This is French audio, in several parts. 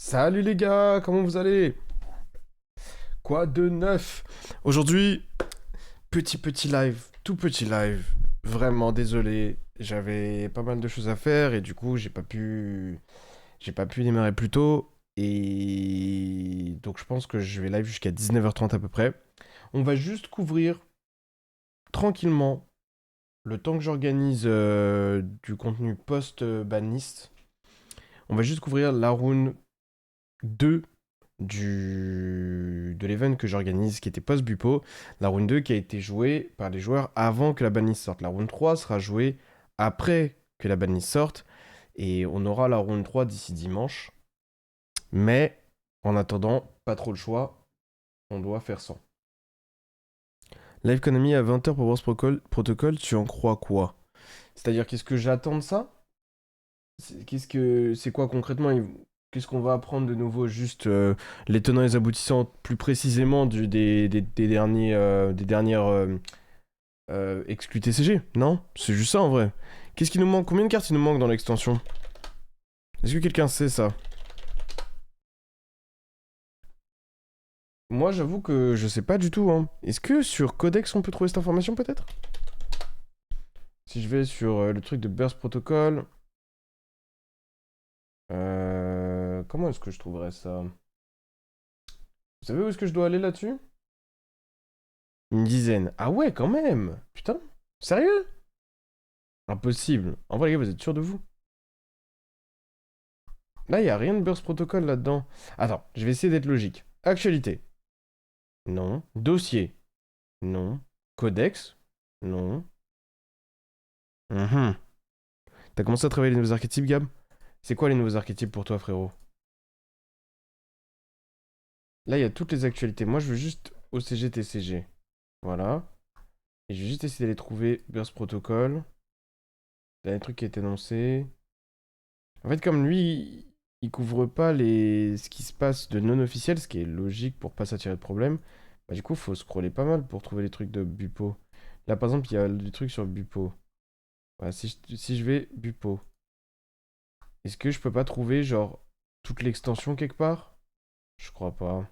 Salut les gars, comment vous allez? Quoi de neuf? Aujourd'hui, petit live, tout petit live. Vraiment désolé, j'avais pas mal de choses à faire et du coup j'ai pas pu démarrer plus tôt et donc je pense que je vais live jusqu'à 19h30 à peu près. On va juste couvrir tranquillement le temps que j'organise du contenu post-banlist. On va juste couvrir la rune 2 de l'event que j'organise, qui était post-Bupo. La round 2 qui a été jouée par les joueurs avant que la banlist sorte. La round 3 sera jouée après que la banlist sorte. Et on aura la round 3 d'ici dimanche. Mais en attendant, pas trop le choix. On doit faire sans. Live Economy à 20h pour Wars Protocol, tu en crois quoi? C'est-à-dire, qu'est-ce que j'attends de ça? C'est quoi concrètement? Qu'est-ce qu'on va apprendre de nouveau? Juste les tenants et les aboutissants plus précisément des derniers, des dernières exclus TCG? Non? C'est juste ça en vrai. Qu'est-ce qui nous manque? Combien de cartes il nous manque dans l'extension? Est-ce que quelqu'un sait ça? Moi j'avoue que je sais pas du tout, hein. Est-ce que sur Codex on peut trouver cette information peut-être? Si je vais sur le truc de Burst Protocol. Comment est-ce que je trouverais ça? Vous savez où est-ce que je dois aller là-dessus? Une dizaine. Ah ouais, quand même. Putain. Sérieux? Impossible. En vrai, les gars, vous êtes sûrs de vous? Là, il y a rien de Burst Protocol là-dedans. Attends, je vais essayer d'être logique. Actualité. Non. Dossier. Non. Codex. Non. Mhm. T'as commencé à travailler les nouveaux archétypes, Gab? C'est quoi les nouveaux archétypes pour toi, frérot? Là, il y a toutes les actualités. Moi, je veux juste OCG, TCG. Voilà. Et je vais juste essayer de les trouver. Burst Protocol. Dernier truc qui a été annoncé. En fait, comme lui, il couvre pas ce qui se passe de non officiel, ce qui est logique pour pas s'attirer de problème, bah du coup, faut scroller pas mal pour trouver les trucs de Bupo. Là, par exemple, il y a des trucs sur Bupo. Voilà, si je vais Bupo, est-ce que je peux pas trouver, genre, toute l'extension quelque part? Je crois pas.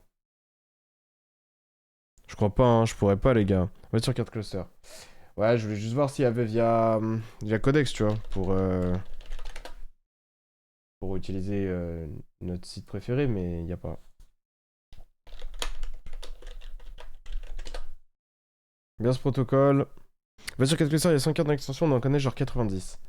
Je crois pas, hein, je pourrais pas, les gars. On va sur Card Cluster. Ouais, je voulais juste voir s'il y avait via Codex, tu vois, pour utiliser notre site préféré, mais il n'y a pas. Bien ce protocole. Va sur 4 il y a 100 cartes dans l'extension, on en connaît genre 90.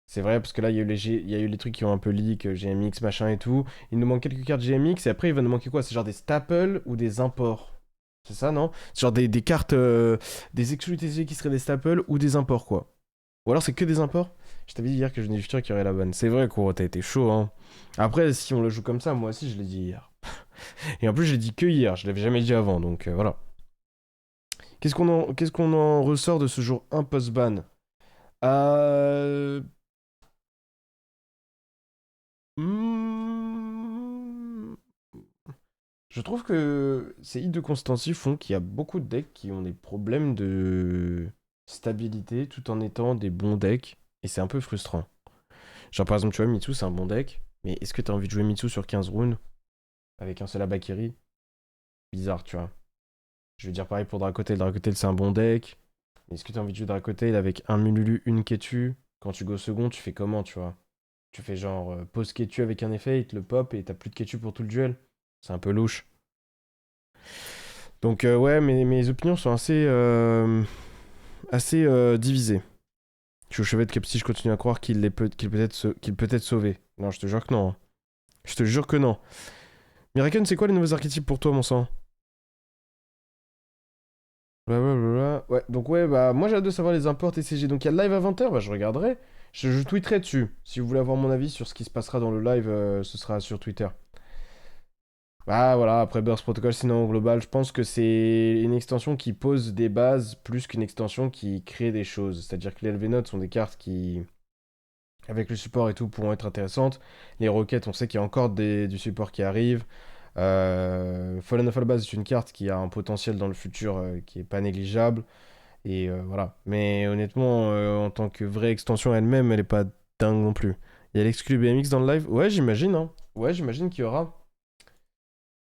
C'est vrai, parce que là, il y a eu les trucs qui ont un peu leak, GMX, machin et tout. Il nous manque quelques cartes GMX, et après, il va nous manquer quoi? C'est genre des staples ou des imports. C'est ça, non? C'est genre des cartes, des exclus TCG qui seraient des staples ou des imports, quoi. Ou alors c'est que des imports? Je t'avais dit hier que je venais du futur qui aurait la bonne. C'est vrai, Kuro, t'as été chaud, hein. Après, si on le joue comme ça, moi aussi, je l'ai dit hier. Et en plus, je l'ai dit que hier, je l'avais jamais dit avant, donc voilà. Qu'est-ce qu'on en ressort de ce jour 1 post-ban? Euh... hmm, Je trouve que ces hits de Constancy font qu'il y a beaucoup de decks qui ont des problèmes de stabilité tout en étant des bons decks. Et c'est un peu frustrant. Genre par exemple, tu vois, Mitsu c'est un bon deck. Mais est-ce que t'as envie de jouer Mitsu sur 15 runes avec un seul Abakiri? Bizarre, tu vois. Je veux dire pareil pour Dracotail. Dracotail c'est un bon deck. Mais est-ce que t'as envie de jouer Dracotail avec un Mululu, une Ketu? Quand tu go second, tu fais comment, tu vois? Tu fais genre pose Ketu avec un effet, il te le pop et t'as plus de Ketu pour tout le duel. C'est un peu louche. Donc ouais, mes opinions sont assez divisées. Je suis au chevet de Capsi, je continue à croire qu'il peut être sauvé. Non, je te jure que non, hein. Je te jure que non. Miraken, c'est quoi les nouveaux archétypes pour toi, mon sang? Blablabla. Ouais, donc ouais, bah moi j'ai hâte de savoir les imports TCG. Donc il y a le live à 20h, bah je regarderai. Je tweeterai dessus. Si vous voulez avoir mon avis sur ce qui se passera dans le live, ce sera sur Twitter. Bah voilà, après Burst Protocol, sinon au global, je pense que c'est une extension qui pose des bases plus qu'une extension qui crée des choses. C'est-à-dire que les LV Notes sont des cartes qui, avec le support et tout, pourront être intéressantes. Les roquettes, on sait qu'il y a encore du support qui arrive. Fallen of Albaz est une carte qui a un potentiel dans le futur qui est pas négligeable. Et voilà. Mais honnêtement, en tant que vraie extension elle-même, elle est pas dingue non plus. Il y a l'exclu BMX dans le live? Ouais, j'imagine, hein. Ouais, j'imagine qu'il y aura.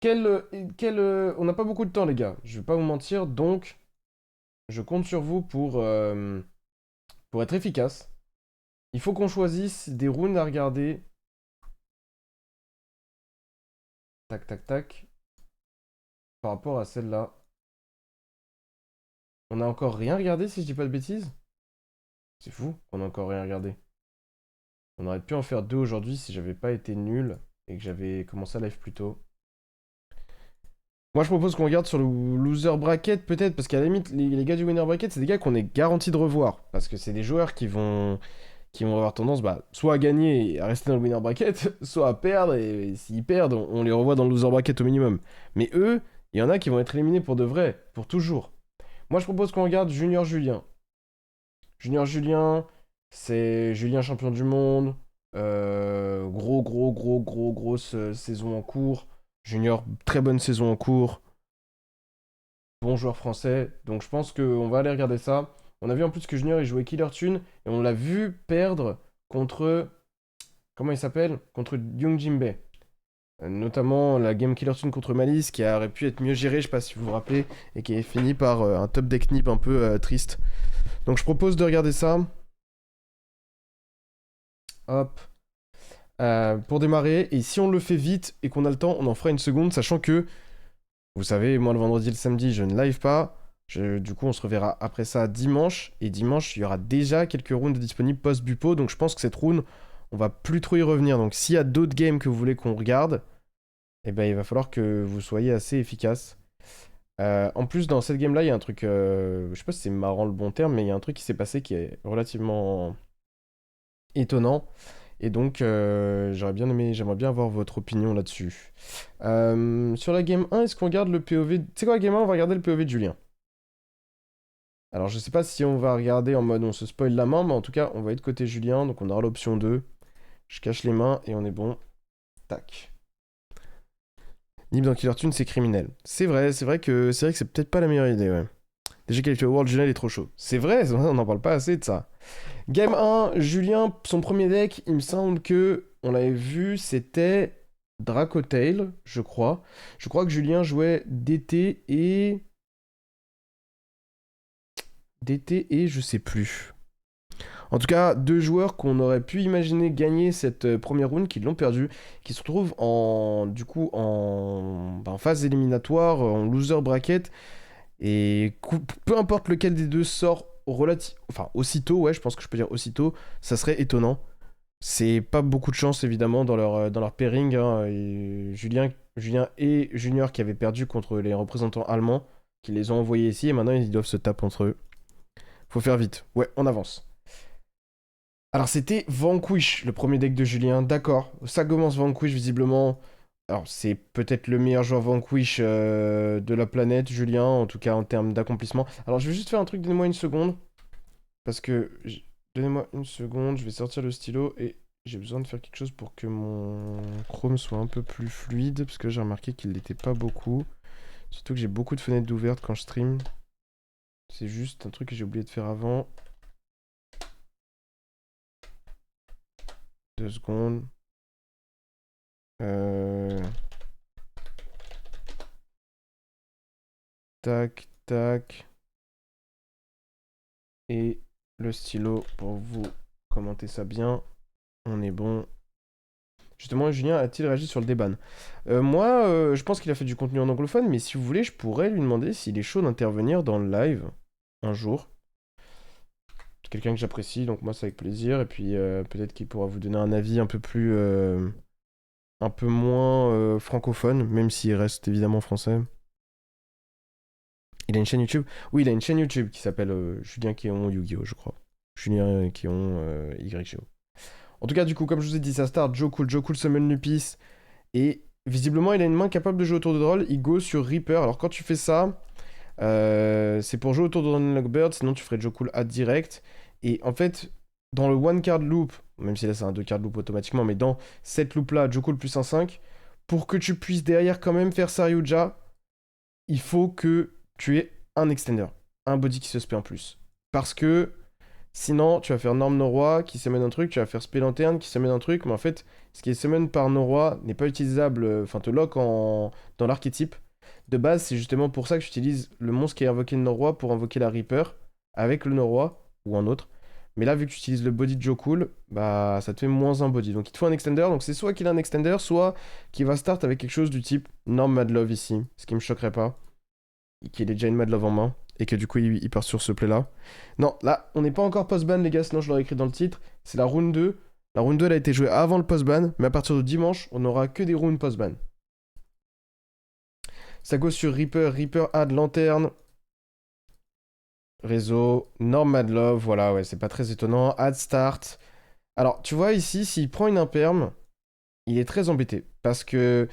On n'a pas beaucoup de temps, les gars. Je vais pas vous mentir, donc je compte sur vous pour être efficace. Il faut qu'on choisisse des runes à regarder. Tac, tac, tac. Par rapport à celle-là. On a encore rien regardé, si je dis pas de bêtises. C'est fou qu'on a encore rien regardé. On aurait pu en faire deux aujourd'hui si j'avais pas été nul et que j'avais commencé à live plus tôt. Moi, je propose qu'on regarde sur le loser bracket, peut-être, parce qu'à la limite, les gars du winner bracket, c'est des gars qu'on est garanti de revoir. Parce que c'est des joueurs qui vont avoir tendance, bah, soit à gagner et à rester dans le winner bracket, soit à perdre, et s'ils perdent, on les revoit dans le loser bracket au minimum. Mais eux, il y en a qui vont être éliminés pour de vrai, pour toujours. Moi, je propose qu'on regarde Junior Julien. Junior Julien, c'est Julien champion du monde. Grosse saison en cours. Junior, très bonne saison en cours. Bon joueur français. Donc je pense qu'on va aller regarder ça. On a vu en plus que Junior il jouait Killer Tune et on l'a vu perdre contre. Comment il s'appelle? Contre Young Jinbei. Notamment la game Killer Tune contre Malice qui aurait pu être mieux gérée, je sais pas si vous vous rappelez, et qui est fini par un top deck nib un peu triste. Donc je propose de regarder ça. Hop. Pour démarrer. Et si on le fait vite et qu'on a le temps, on en fera une seconde, sachant que, vous savez, moi le vendredi et le samedi, je ne live pas. Du coup, on se reverra après ça dimanche. Et dimanche, il y aura déjà quelques rounds disponibles post-bupo. Donc je pense que cette round, on va plus trop y revenir. Donc s'il y a d'autres games que vous voulez qu'on regarde, eh ben, il va falloir que vous soyez assez efficace. En plus, dans cette game-là, il y a un truc... je sais pas si c'est marrant le bon terme, mais il y a un truc qui s'est passé qui est relativement étonnant. Et donc, j'aimerais bien avoir votre opinion là-dessus. Sur la game 1, est-ce qu'on regarde le POV... Tu sais quoi, la game 1, on va regarder le POV de Julien. Alors, je sais pas si on va regarder en mode on se spoil la main, mais en tout cas, on va être côté Julien, donc on aura l'option 2. Je cache les mains et on est bon. Tac. Nib dans Killer Tune, c'est criminel. C'est vrai que c'est peut-être pas la meilleure idée, ouais. Déjà qualifié au World, Julien, il est trop chaud. C'est vrai, on n'en parle pas assez de ça. Game 1, Julien, son premier deck, il me semble que on l'avait vu, c'était Dracotail, je crois. Je crois que Julien jouait DT et... DT et je sais plus. En tout cas, deux joueurs qu'on aurait pu imaginer gagner cette première round, qui l'ont perdu, qui se retrouvent du coup, en phase éliminatoire, en loser bracket. Et peu importe lequel des deux sort aussitôt, ouais, je pense que je peux dire aussitôt, ça serait étonnant. C'est pas beaucoup de chance évidemment dans leur pairing, hein, et Julien et Junior qui avaient perdu contre les représentants allemands, qui les ont envoyés ici et maintenant ils doivent se taper entre eux. Faut faire vite. Ouais, on avance. Alors c'était Vanquish, le premier deck de Julien, d'accord. Ça commence Vanquish visiblement. Alors c'est peut-être le meilleur joueur Vanquish de la planète, Julien, en tout cas en termes d'accomplissement. Alors je vais juste faire un truc, donnez-moi une seconde. Parce que... Donnez-moi une seconde, je vais sortir le stylo et j'ai besoin de faire quelque chose pour que mon Chrome soit un peu plus fluide. Parce que j'ai remarqué qu'il n'était pas beaucoup. Surtout que j'ai beaucoup de fenêtres d'ouvertes quand je stream. C'est juste un truc que j'ai oublié de faire avant. 2 secondes. Tac, tac. Et le stylo pour vous commenter ça bien. On est bon. Justement, Julien a-t-il réagi sur le déban? Moi, je pense qu'il a fait du contenu en anglophone, mais si vous voulez, je pourrais lui demander s'il est chaud d'intervenir dans le live un jour. C'est quelqu'un que j'apprécie, donc moi, c'est avec plaisir. Et puis, peut-être qu'il pourra vous donner un avis un peu plus... un peu moins francophone, même s'il reste évidemment français. Il a une chaîne YouTube? Oui, il a une chaîne YouTube qui s'appelle Julien Kéon Yu-Gi-Oh, je crois. Julien Kéon YGO. En tout cas, du coup, comme je vous ai dit, ça start Joe Cool summon Lupis. Et visiblement, il a une main capable de jouer autour de Droll. Il go sur Reaper. Alors, quand tu fais ça, c'est pour jouer autour de Lockbird. Sinon, tu ferais Joe Cool à direct. Et en fait, dans le one card loop, même si là c'est un 2 card loop automatiquement, mais dans cette loop là, Joe Cool plus 1-5, pour que tu puisses derrière quand même faire Saryuja, il faut que tu aies un extender, un body qui se spé en plus. Parce que Sinon, tu vas faire Norme Noroi qui summon un truc, tu vas faire Spell Lanterne qui summon un truc, mais en fait, ce qui est summon par Noroi n'est pas utilisable, enfin te lock dans l'archétype. De base, c'est justement pour ça que j'utilise le monstre qui est invoqué de Noroi pour invoquer la Reaper avec le Noroi ou un autre. Mais là, vu que tu utilises le body de Joe Cool, bah ça te fait moins un body. Donc il te faut un extender. Donc c'est soit qu'il a un extender, soit qu'il va start avec quelque chose du type Norm Madlove ici. Ce qui me choquerait pas. Qu'il ait déjà une Madlove en main. Et que du coup il part sur ce play là. Non, là, on n'est pas encore post-ban, les gars, sinon je l'aurais écrit dans le titre. C'est la rune 2. La rune 2, elle a été jouée avant le post-ban. Mais à partir de dimanche, on n'aura que des runes post-ban. Ça go sur Reaper, Reaper add lanterne. Réseau, Norm Madlove, voilà, ouais, c'est pas très étonnant. Add start. Alors, tu vois ici, s'il prend une imperm, il est très embêté. Parce que,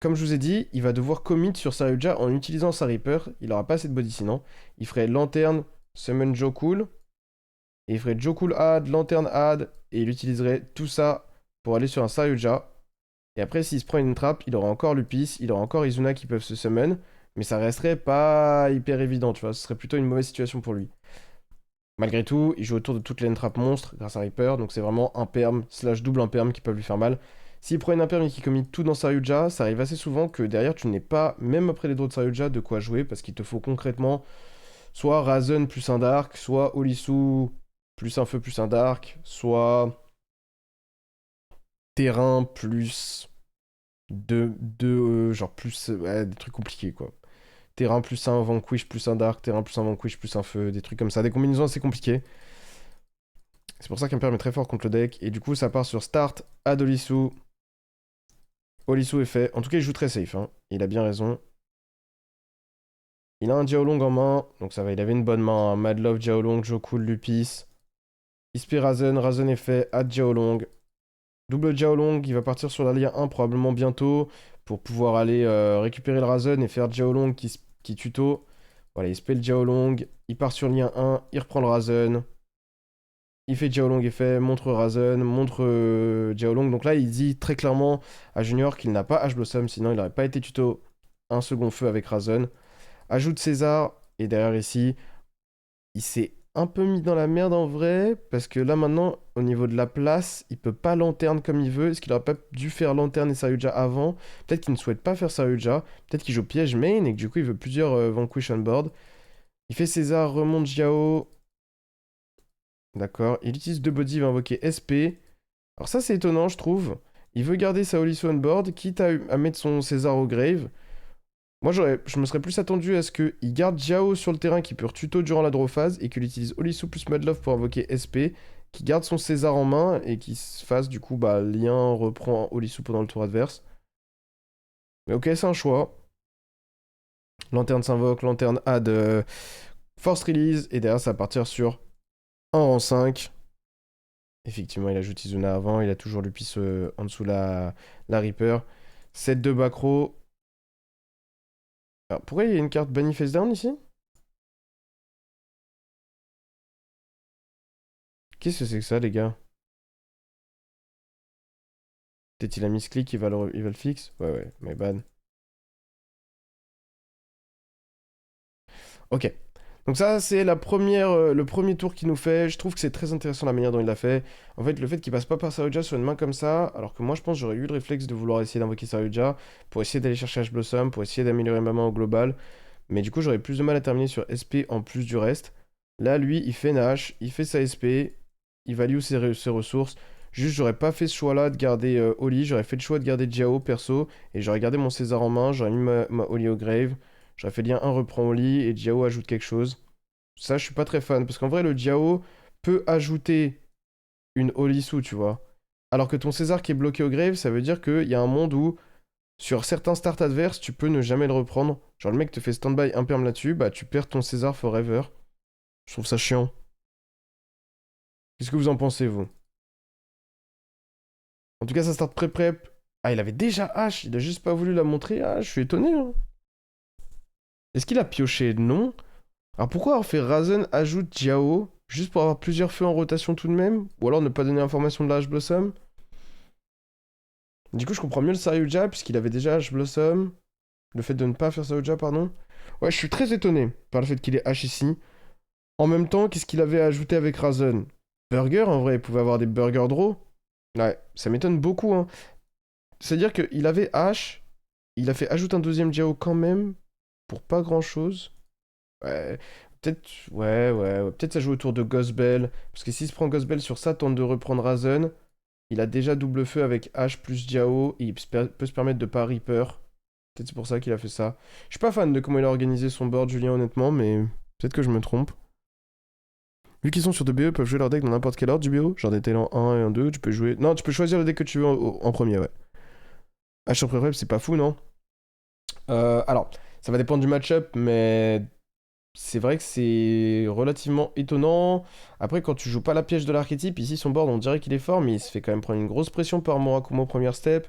comme je vous ai dit, il va devoir commit sur Saryuja en utilisant sa Reaper. Il aura pas assez de body sinon. Il ferait lanterne, summon Joe Cool. Et il ferait Joe Cool add, lanterne add. Et il utiliserait tout ça pour aller sur un Saryuja. Et après, s'il se prend une trappe, il aura encore Lupis, il aura encore Izuna qui peuvent se summon. Mais ça resterait pas hyper évident, tu vois. Ce serait plutôt une mauvaise situation pour lui. Malgré tout, il joue autour de toutes les entrappes monstres grâce à Reaper, donc c'est vraiment un perm slash double imperm qui peuvent lui faire mal. S'il prend une imperm et qu'il commit tout dans Saryuja, ça arrive assez souvent que derrière tu n'aies pas, même après les draws de Saryuja, de quoi jouer, parce qu'il te faut concrètement soit Razen plus un Dark, soit Olisu plus un Feu plus un Dark, soit Terrain plus genre plus, ouais, des trucs compliqués quoi. Terrain plus un Vanquish plus un Dark, terrain plus un Vanquish plus un Feu, des trucs comme ça, des combinaisons assez compliquées. C'est pour ça qu'Imperm est très fort contre le deck. Et du coup, ça part sur start, add Olisu. Olisu est fait. En tout cas, il joue très safe. Hein. Il a bien raison. Il a un Diaolong en main. Donc ça va, il avait une bonne main. Hein. Madlove, Diaolong, Jokul, Lupis. Ispire Razen. Razen est fait. Add Diaolong. Double Diaolong. Il va partir sur la ligne 1 probablement bientôt. Pour pouvoir aller récupérer le Razen et faire Diaolong qui tuto. Voilà, il spell Diaolong. Il part sur lien 1. Il reprend le Razen. Il fait Diaolong effet, montre Razen, montre Diaolong. Donc là, il dit très clairement à Junior qu'il n'a pas H-Blossom, sinon il n'aurait pas été tuto un second feu avec Razen. Ajoute César, et derrière ici, il s'est un peu mis dans la merde en vrai, parce que là maintenant, au niveau de la place, il peut pas lanterne comme il veut. Est-ce qu'il aurait pas dû faire lanterne et Saryuja avant? Peut-être qu'il ne souhaite pas faire Saryuja, peut-être qu'il joue piège main et que du coup il veut plusieurs Vanquish on board. Il fait César, remonte Jiao. D'accord, il utilise deux body, il va invoquer SP. Alors ça c'est étonnant je trouve. Il veut garder sa Olisu on board, quitte à mettre son César au grave. Moi je me serais plus attendu à ce qu'il garde Jiao sur le terrain qui peut tuto durant la draw phase et qu'il utilise Olisu plus Madlove pour invoquer SP, qui garde son César en main et qui se fasse du coup bah lien reprend Olisu pendant le tour adverse. Mais ok c'est un choix. Lanterne s'invoque, lanterne add force release et derrière ça va partir sur un rang 5. Effectivement, il ajoute Izuna avant, il a toujours Lupis en dessous la Reaper. 7-2 Bacro. Alors, pourquoi il y a une carte Bunny Face Down ici? Qu'est-ce que c'est que ça, les gars? Peut-être il a mis ce clic, il va le fixe? Ouais, ouais, mais bad. Ok. Donc ça, c'est le premier tour qu'il nous fait. Je trouve que c'est très intéressant la manière dont il l'a fait. En fait, le fait qu'il passe pas par Saryuja sur une main comme ça, alors que moi, je pense que j'aurais eu le réflexe de vouloir essayer d'invoquer Saryuja pour essayer d'aller chercher H-Blossom, pour essayer d'améliorer ma main au global. Mais du coup, j'aurais plus de mal à terminer sur SP en plus du reste. Là, lui, il fait Nash, il fait sa SP, il value ses ressources. Juste, j'aurais pas fait ce choix-là de garder Oli, j'aurais fait le choix de garder Jiao perso, et j'aurais gardé mon César en main, j'aurais mis ma Oli au grave, j'aurais fait lien 1 reprend Oli, et Jiao ajoute quelque chose. Ça, je suis pas très fan, parce qu'en vrai, le Jiao peut ajouter une Olisu, tu vois. Alors que ton César qui est bloqué au grave, ça veut dire qu'il y a un monde où, sur certains starts adverses, tu peux ne jamais le reprendre. Genre, le mec te fait stand-by imperm là-dessus, bah tu perds ton César forever. Je trouve ça chiant. Qu'est-ce que vous en pensez, vous? En tout cas, ça start pré-prep. Ah, il avait déjà H, il a juste pas voulu la montrer. Ah, je suis étonné. Hein. Est-ce qu'il a pioché? Non. Alors pourquoi avoir fait Razen ajoute Jiao? Juste pour avoir plusieurs feux en rotation tout de même? Ou alors ne pas donner l'information de la H-Blossom? Du coup, je comprends mieux le Saryuja, puisqu'il avait déjà H-Blossom. Le fait de ne pas faire Saryuja, pardon. Ouais, je suis très étonné par le fait qu'il ait H ici. En même temps, qu'est-ce qu'il avait ajouté avec Razen? Burger, en vrai, il pouvait avoir des burger draw. Ouais, ça m'étonne beaucoup, hein. C'est-à-dire qu'il avait H, il a fait ajouter un deuxième Diao quand même, pour pas grand-chose. Ouais, peut-être, ouais, peut-être ça joue autour de Gospel, parce que s'il se prend Gospel sur ça, tente de reprendre Razen, il a déjà double feu avec H plus Diao, et il peut se permettre de pas Reaper. Peut-être c'est pour ça qu'il a fait ça. Je suis pas fan de comment il a organisé son board, Julien, honnêtement, mais peut-être que je me trompe. Vu qu'ils sont sur 2 BE, ils peuvent jouer leur deck dans n'importe quel ordre du BO. Genre des talents 1 et 1 2, tu peux jouer. Non, tu peux choisir le deck que tu veux en premier, ouais. H sur pré c'est pas fou, non? Alors, ça va dépendre du match-up, mais c'est vrai que c'est relativement étonnant. Après, quand tu joues pas la piège de l'archétype, ici son board, on dirait qu'il est fort, mais il se fait quand même prendre une grosse pression par Murakumo première step.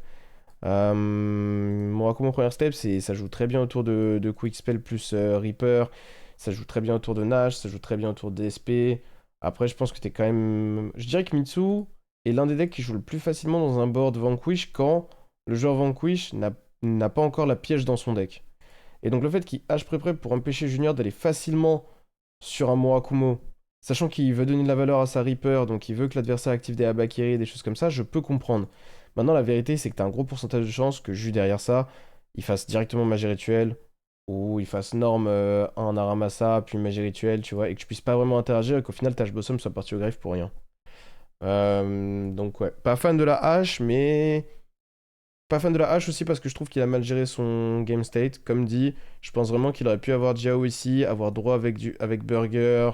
Murakumo première step, ça joue très bien autour de Quick Spell plus Reaper. Ça joue très bien autour de Nash, ça joue très bien autour de DSP. Après, je pense que t'es quand même. Je dirais que Mitsu est l'un des decks qui joue le plus facilement dans un board Vanquish quand le joueur Vanquish n'a pas encore la piège dans son deck. Et donc le fait qu'il H pré pour empêcher Junior d'aller facilement sur un Murakumo, sachant qu'il veut donner de la valeur à sa Reaper, donc il veut que l'adversaire active des Habakiri, des choses comme ça, je peux comprendre. Maintenant, la vérité, c'est que t'as un gros pourcentage de chances que Jus derrière ça, il fasse directement magie rituelle, ou il fasse norme un Aramasa, puis magie rituelle, tu vois, et que tu puisses pas vraiment interagir, et qu'au final, Tash Blossom soit parti au greffe pour rien. Donc ouais, pas fan de la hache, mais pas fan de la hache aussi parce que je trouve qu'il a mal géré son game state. Comme dit, je pense vraiment qu'il aurait pu avoir Jiao ici, avoir droit avec Burger.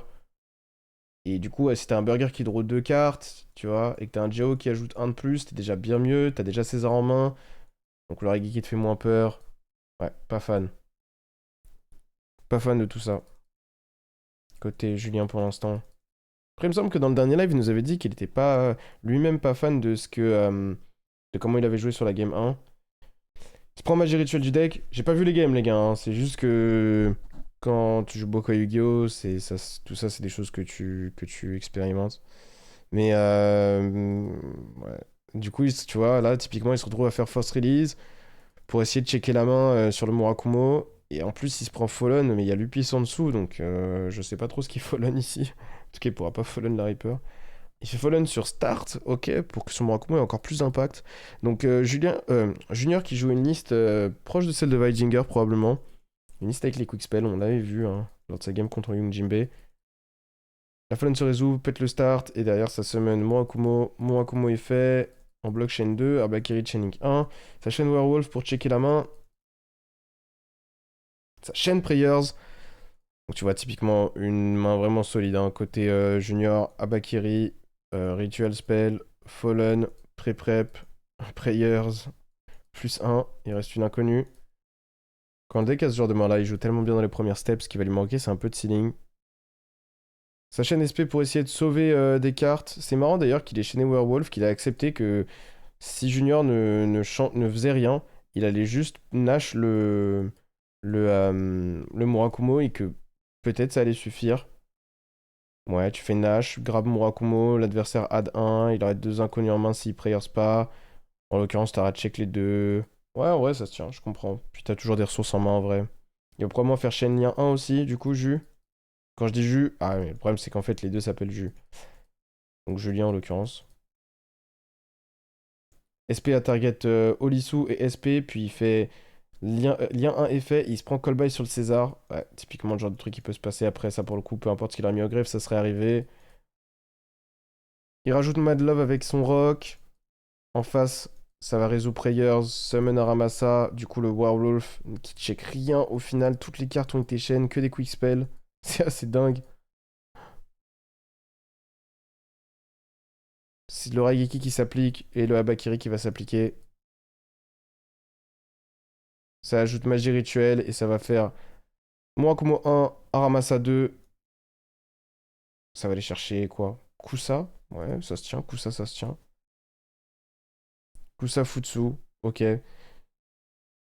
Et du coup, si t'as un Burger qui draw 2 cartes, tu vois, et que t'as un Jiao qui ajoute un de plus, t'es déjà bien mieux, t'as déjà César en main. Donc le Reggie qui te fait moins peur. Ouais, pas fan. Pas fan de tout ça. Côté Julien pour l'instant. Après, il me semble que dans le dernier live, il nous avait dit qu'il était pas lui-même pas fan de ce que. De comment il avait joué sur la game 1. Il se prend magie rituelle du deck. J'ai pas vu les games, les gars, hein. C'est juste que quand tu joues beaucoup à Yu-Gi-Oh!, tout ça, c'est des choses que tu expérimentes. Mais ouais. Du coup, tu vois, là, typiquement, il se retrouve à faire force release pour essayer de checker la main sur le Murakumo. Et en plus, il se prend Fallen, mais il y a Lupis en dessous, donc je sais pas trop ce qu'il Fallen ici. En tout cas, il pourra pas Fallen la Reaper. Il fait Fallen sur Start, ok, pour que son Murakumo ait encore plus d'impact. Donc Junior qui joue une liste proche de celle de Weijinger probablement. Une liste avec les quick spells, on l'avait vu hein, lors de sa game contre Young Jinbei. La Fallen se résout, pète le start, et derrière ça summon Murakumo. Murakumo est fait, en bloc chain 2, Arbakiri chaining 1. Ça chaîne Werewolf pour checker la main. Ça chaîne Prayers. Donc tu vois typiquement une main vraiment solide. Hein. Côté Junior, Abakiri, Ritual Spell, Fallen, Prep, Prayers, plus 1. Il reste une inconnue. Quand le deck a ce genre de main là, il joue tellement bien dans les premières steps, ce qui va lui manquer, c'est un peu de ceiling. Sa chaîne SP pour essayer de sauver des cartes. C'est marrant d'ailleurs qu'il ait chaîné Werewolf, qu'il a accepté que si Junior ne faisait rien, il allait juste Nash le Murakumo et que peut-être ça allait suffire. Ouais, tu fais Nash, grab Murakumo, l'adversaire add 1, il aurait 2 inconnus en main s'il prayers pas. En l'occurrence, t'auras check les deux. Ouais, ça se tient, je comprends. Puis t'as toujours des ressources en main en vrai. Il va probablement faire chaîne lien 1 aussi, du coup, Jus. Quand je dis Jus, ah mais le problème c'est qu'en fait les deux s'appellent Jus. Donc Julien en l'occurrence. SP à target Olisu et SP, puis il fait lien 1 effet, il se prend call by sur le César. Ouais, typiquement le genre de truc qui peut se passer après ça pour le coup, peu importe ce qu'il a mis au greffe, ça serait arrivé. Il rajoute Mad Love avec son rock. En face, ça va résoudre Prayers, Summon Aramasa, du coup le Werewolf qui check rien au final, toutes les cartes ont été chaînes, que des quick spells. C'est assez dingue. C'est le Raigeki qui s'applique et le Habakiri qui va s'appliquer. Ça ajoute magie rituelle et ça va faire Murakumo 1, Aramasa 2. Ça va aller chercher quoi? Kusa? Ouais, ça se tient. Kusa, ça se tient. Kusa Futsu. Ok.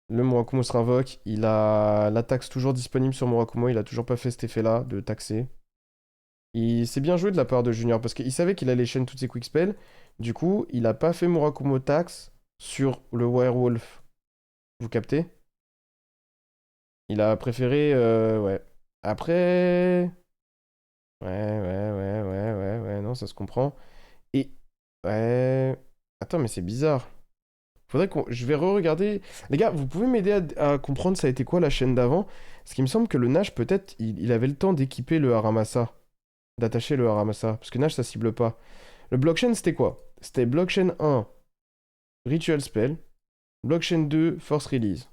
Le Murakumo se invoque. Il a la taxe toujours disponible sur Murakumo. Il a toujours pas fait cet effet-là de taxer. C'est bien joué de la part de Junior parce qu'il savait qu'il allait chaîne toutes ses quick spells. Du coup, il a pas fait Murakumo tax sur le Werewolf. Vous captez? Il a préféré. Ouais. Après. Ouais, non, ça se comprend. Et... Ouais... Attends, mais c'est bizarre. Faudrait qu'on... Je vais re-regarder... Les gars, vous pouvez m'aider à comprendre ça a été quoi la chaîne d'avant? Parce qu'il me semble que le Nash, peut-être, il avait le temps d'équiper le Haramasa. D'attacher le Haramasa. Parce que Nash, ça cible pas. Le blockchain, c'était quoi? C'était blockchain 1, Ritual Spell. Blockchain 2, Force Release.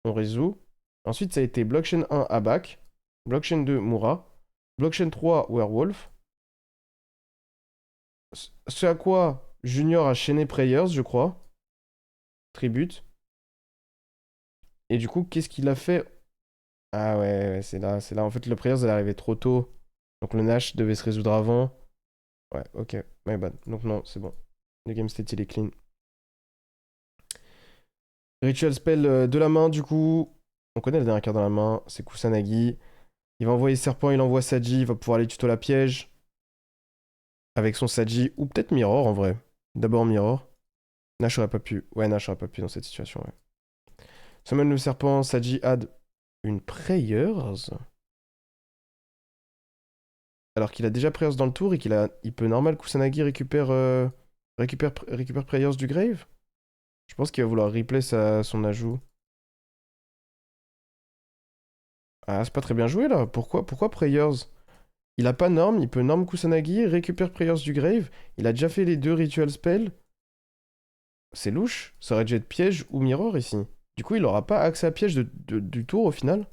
On résout. Ensuite, ça a été blockchain 1, Abac. Blockchain 2, Mura. Blockchain 3, Werewolf. Ce à quoi Junior a chaîné Prayers, je crois. Tribute. Et du coup, qu'est-ce qu'il a fait? Ah ouais, c'est là, c'est là. En fait, le Prayers, elle est arrivée trop tôt. Donc le Nash devait se résoudre avant. Ouais, ok, my bad. Donc non, c'est bon. Le game state, il est clean. Ritual spell de la main, du coup. On connaît la dernière carte dans la main. C'est Kusanagi. Il va envoyer Serpent, il envoie Saji. Il va pouvoir aller tuto la piège. Avec son Saji. Ou peut-être Mirror, en vrai. D'abord Mirror. Nash aurait pas pu. Ouais, Nash aurait pas pu dans cette situation, ouais. Summon le serpent, Saji add une Prayers. Alors qu'il a déjà Prayers dans le tour et il peut normal Kusanagi récupère Prayers du grave. Je pense qu'il va vouloir replay son ajout. Ah, c'est pas très bien joué là. Pourquoi Prayers? Il a pas norme, il peut norme Kusanagi, récupère Prayers du grave. Il a déjà fait les deux ritual spells. C'est louche. Ça aurait dû être piège ou mirror ici. Du coup, il aura pas accès à piège du tour au final.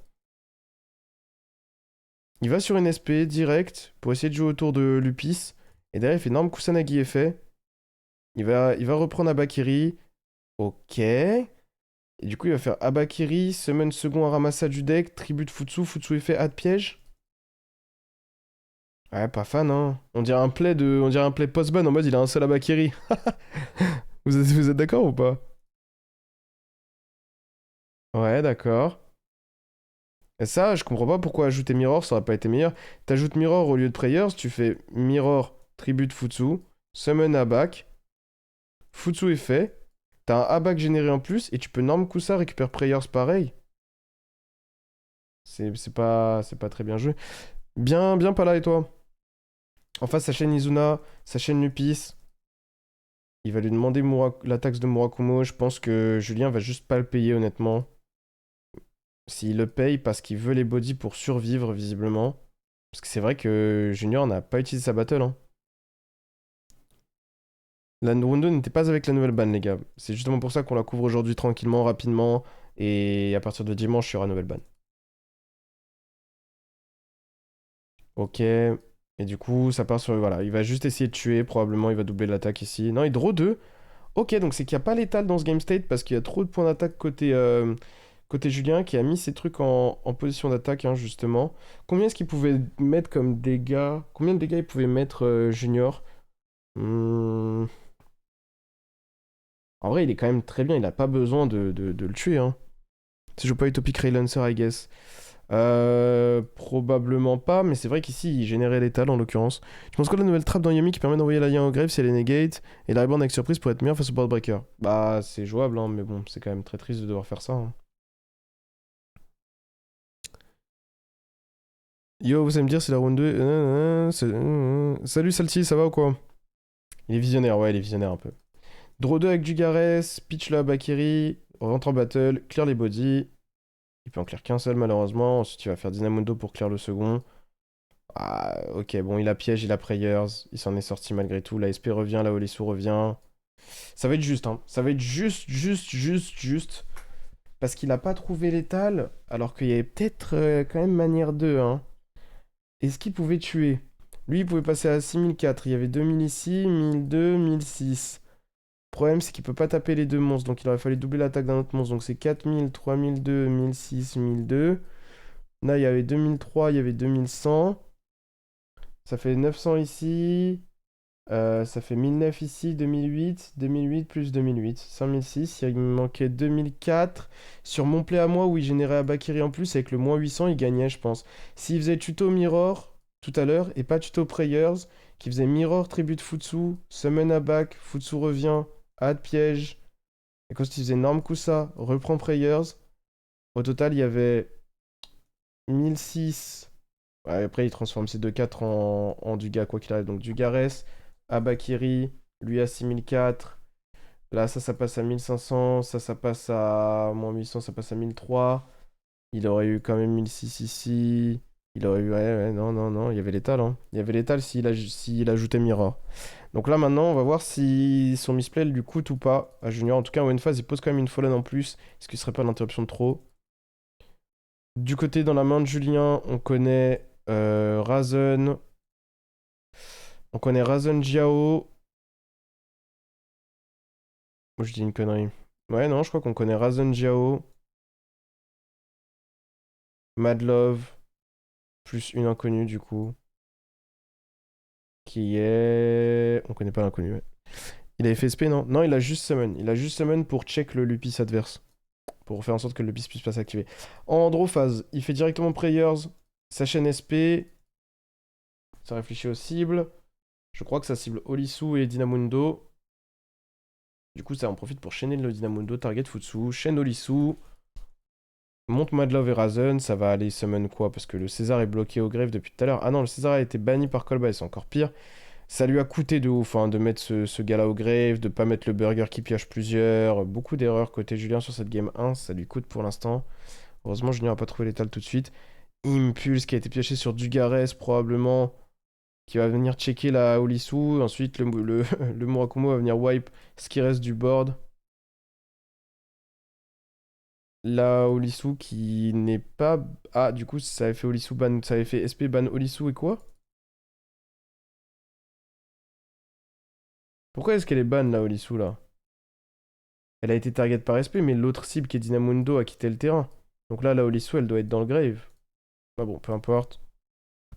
Il va sur une SP direct pour essayer de jouer autour de Lupis. Et derrière, il fait norme Kusanagi effet. Il va reprendre Abakiri. Ok. Et du coup, il va faire Abakiri, summon second Aramasa du deck, tribute Futsu, Futsu effet add piège. Ouais, pas fan, hein. On dirait un play post-ban en mode il a un seul Abakiri. Vous êtes d'accord ou pas? Ouais, d'accord. Et ça, je comprends pas pourquoi ajouter Mirror, ça aurait pas été meilleur. T'ajoutes Mirror au lieu de Prayers, tu fais Mirror, tribute Futsu, summon Abak, Futsu est fait, t'as un Abak généré en plus, et tu peux Norm Kusa récupère Prayers pareil. C'est pas très bien joué. Bien pas là et toi. En face, sa chaîne Izuna, sa chaîne Lupis. Il va lui demander la taxe de Murakumo. Je pense que Julien va juste pas le payer, honnêtement. S'il le paye parce qu'il veut les bodies pour survivre, visiblement. Parce que c'est vrai que Junior n'a pas utilisé sa battle. Hein. La Rondo n'était pas avec la nouvelle ban, les gars. C'est justement pour ça qu'on la couvre aujourd'hui tranquillement, rapidement. Et à partir de dimanche, il y aura nouvelle ban. Ok. Et du coup, ça part sur... Voilà, il va juste essayer de tuer. Probablement, il va doubler l'attaque ici. Non, il draw 2. Ok, donc c'est qu'il n'y a pas l'étal dans ce game state parce qu'il y a trop de points d'attaque côté Julien qui a mis ses trucs en position d'attaque, hein, justement. Combien est-ce qu'il pouvait mettre comme dégâts? Combien de dégâts il pouvait mettre Junior? Hmm. En vrai, il est quand même très bien. Il n'a pas besoin de le tuer. Hein. Si je joue pas Utopic Ray Lancer, I guess. Probablement pas, mais c'est vrai qu'ici il générait l'étal en l'occurrence. Je pense que la nouvelle trappe dans Yumi qui permet d'envoyer l'alien au grave si elle est negate et la reborn avec surprise pour être meilleur face au board breaker. Bah, c'est jouable, hein, mais bon, c'est quand même très triste de devoir faire ça. Hein. Yo, vous allez me dire, c'est la round 2. Salut Salty, ça va ou quoi? Il est visionnaire, ouais, il est visionnaire un peu. Draw 2 avec Jugares, pitch la Bakiri, rentre en battle, clear les bodies. Il peut en clear qu'un seul malheureusement. Ensuite, il va faire Dynamundo pour clear le second. Ah, ok, bon, il a piège, il a Prayers. Il s'en est sorti malgré tout. La SP revient, la Olisu revient. Ça va être juste, hein. Ça va être juste. Parce qu'il a pas trouvé l'étal, alors qu'il y avait peut-être quand même manière 2, hein. Est-ce qu'il pouvait tuer? Lui, il pouvait passer à 6004. Il y avait 2000 ici, 1002, 1006. Le problème, c'est qu'il peut pas taper les deux monstres, donc il aurait fallu doubler l'attaque d'un autre monstre. Donc c'est 4000, 3002, 1006, 1002. Là, il y avait 2003, il y avait 2100. Ça fait 900 ici. Ça fait 1009 ici, 2008 plus 2008. 5006, il me manquait 2004. Sur mon play à moi, où il générait Abakiri en plus, avec le moins 800, il gagnait, je pense. S'il faisait tuto Mirror tout à l'heure, et pas tuto Prayers, qui faisait Mirror tribute Futsu, Summon Abak, Futsu revient, add piège, et quand il faisait Norm Kusa, reprend Prayers, au total, il y avait 1006. Ouais, après, il transforme ses 2-4 en Duga, quoi qu'il arrive. Donc Dugares, Abakiri, lui à 6004. Là, ça passe à 1500. Ça passe à moins 800, ça passe à 1003. Il aurait eu quand même 1006 ici. Il aurait eu. Ouais, ouais, non, non, non. Il y avait l'étal, hein. Il y avait l'étal s'il ajoutait Mirror. Donc là, maintenant, on va voir si son misplay lui coûte ou pas à Junior. En tout cas, en phase, il pose quand même une Fallen en plus. Est-ce qu'il serait pas l'interruption de trop? Du côté, dans la main de Julien, on connaît Razen. On connaît Razen Jiao. Moi, je dis une connerie. Ouais, non, je crois qu'on connaît Razen Jiao. Madlove. Plus une inconnue, du coup. Qui est. On connaît pas l'inconnu, ouais. Il avait fait SP, non? Non, il a juste summon. Il a juste summon pour check le Lupis adverse. Pour faire en sorte que le Lupis puisse pas s'activer. En Drowphase, il fait directement Prayers. Sa chaîne SP. Ça réfléchit aux cibles. Je crois que ça cible Olisu et Dynamundo. Du coup, ça en profite pour chaîner le Dynamundo, target Futsu, chaîne Olisu. Monte Madlove et Razen, ça va aller summon quoi? Parce que le César est bloqué au grave depuis tout à l'heure. Ah non, le César a été banni par Kolba et c'est encore pire. Ça lui a coûté de ouf hein, de mettre ce gars-là au grave, de pas mettre le burger qui pioche plusieurs. Beaucoup d'erreurs côté Julien sur cette game 1, ça lui coûte pour l'instant. Heureusement, Julien a pas trouvé l'étal tout de suite. Impulse qui a été pioché sur Dugares probablement, qui va venir checker la Olisu. Ensuite, le Murakumo va venir wipe ce qui reste du board. La Olisu qui n'est pas... Ah, du coup, ça avait fait Olisu ban... Ça avait fait SP ban Olisu et quoi? Pourquoi est-ce qu'elle est ban, la Olisu, là? Elle a été target par SP, mais l'autre cible qui est Dynamundo a quitté le terrain. Donc là, la Olisu, elle doit être dans le grave. Bah bon, peu importe.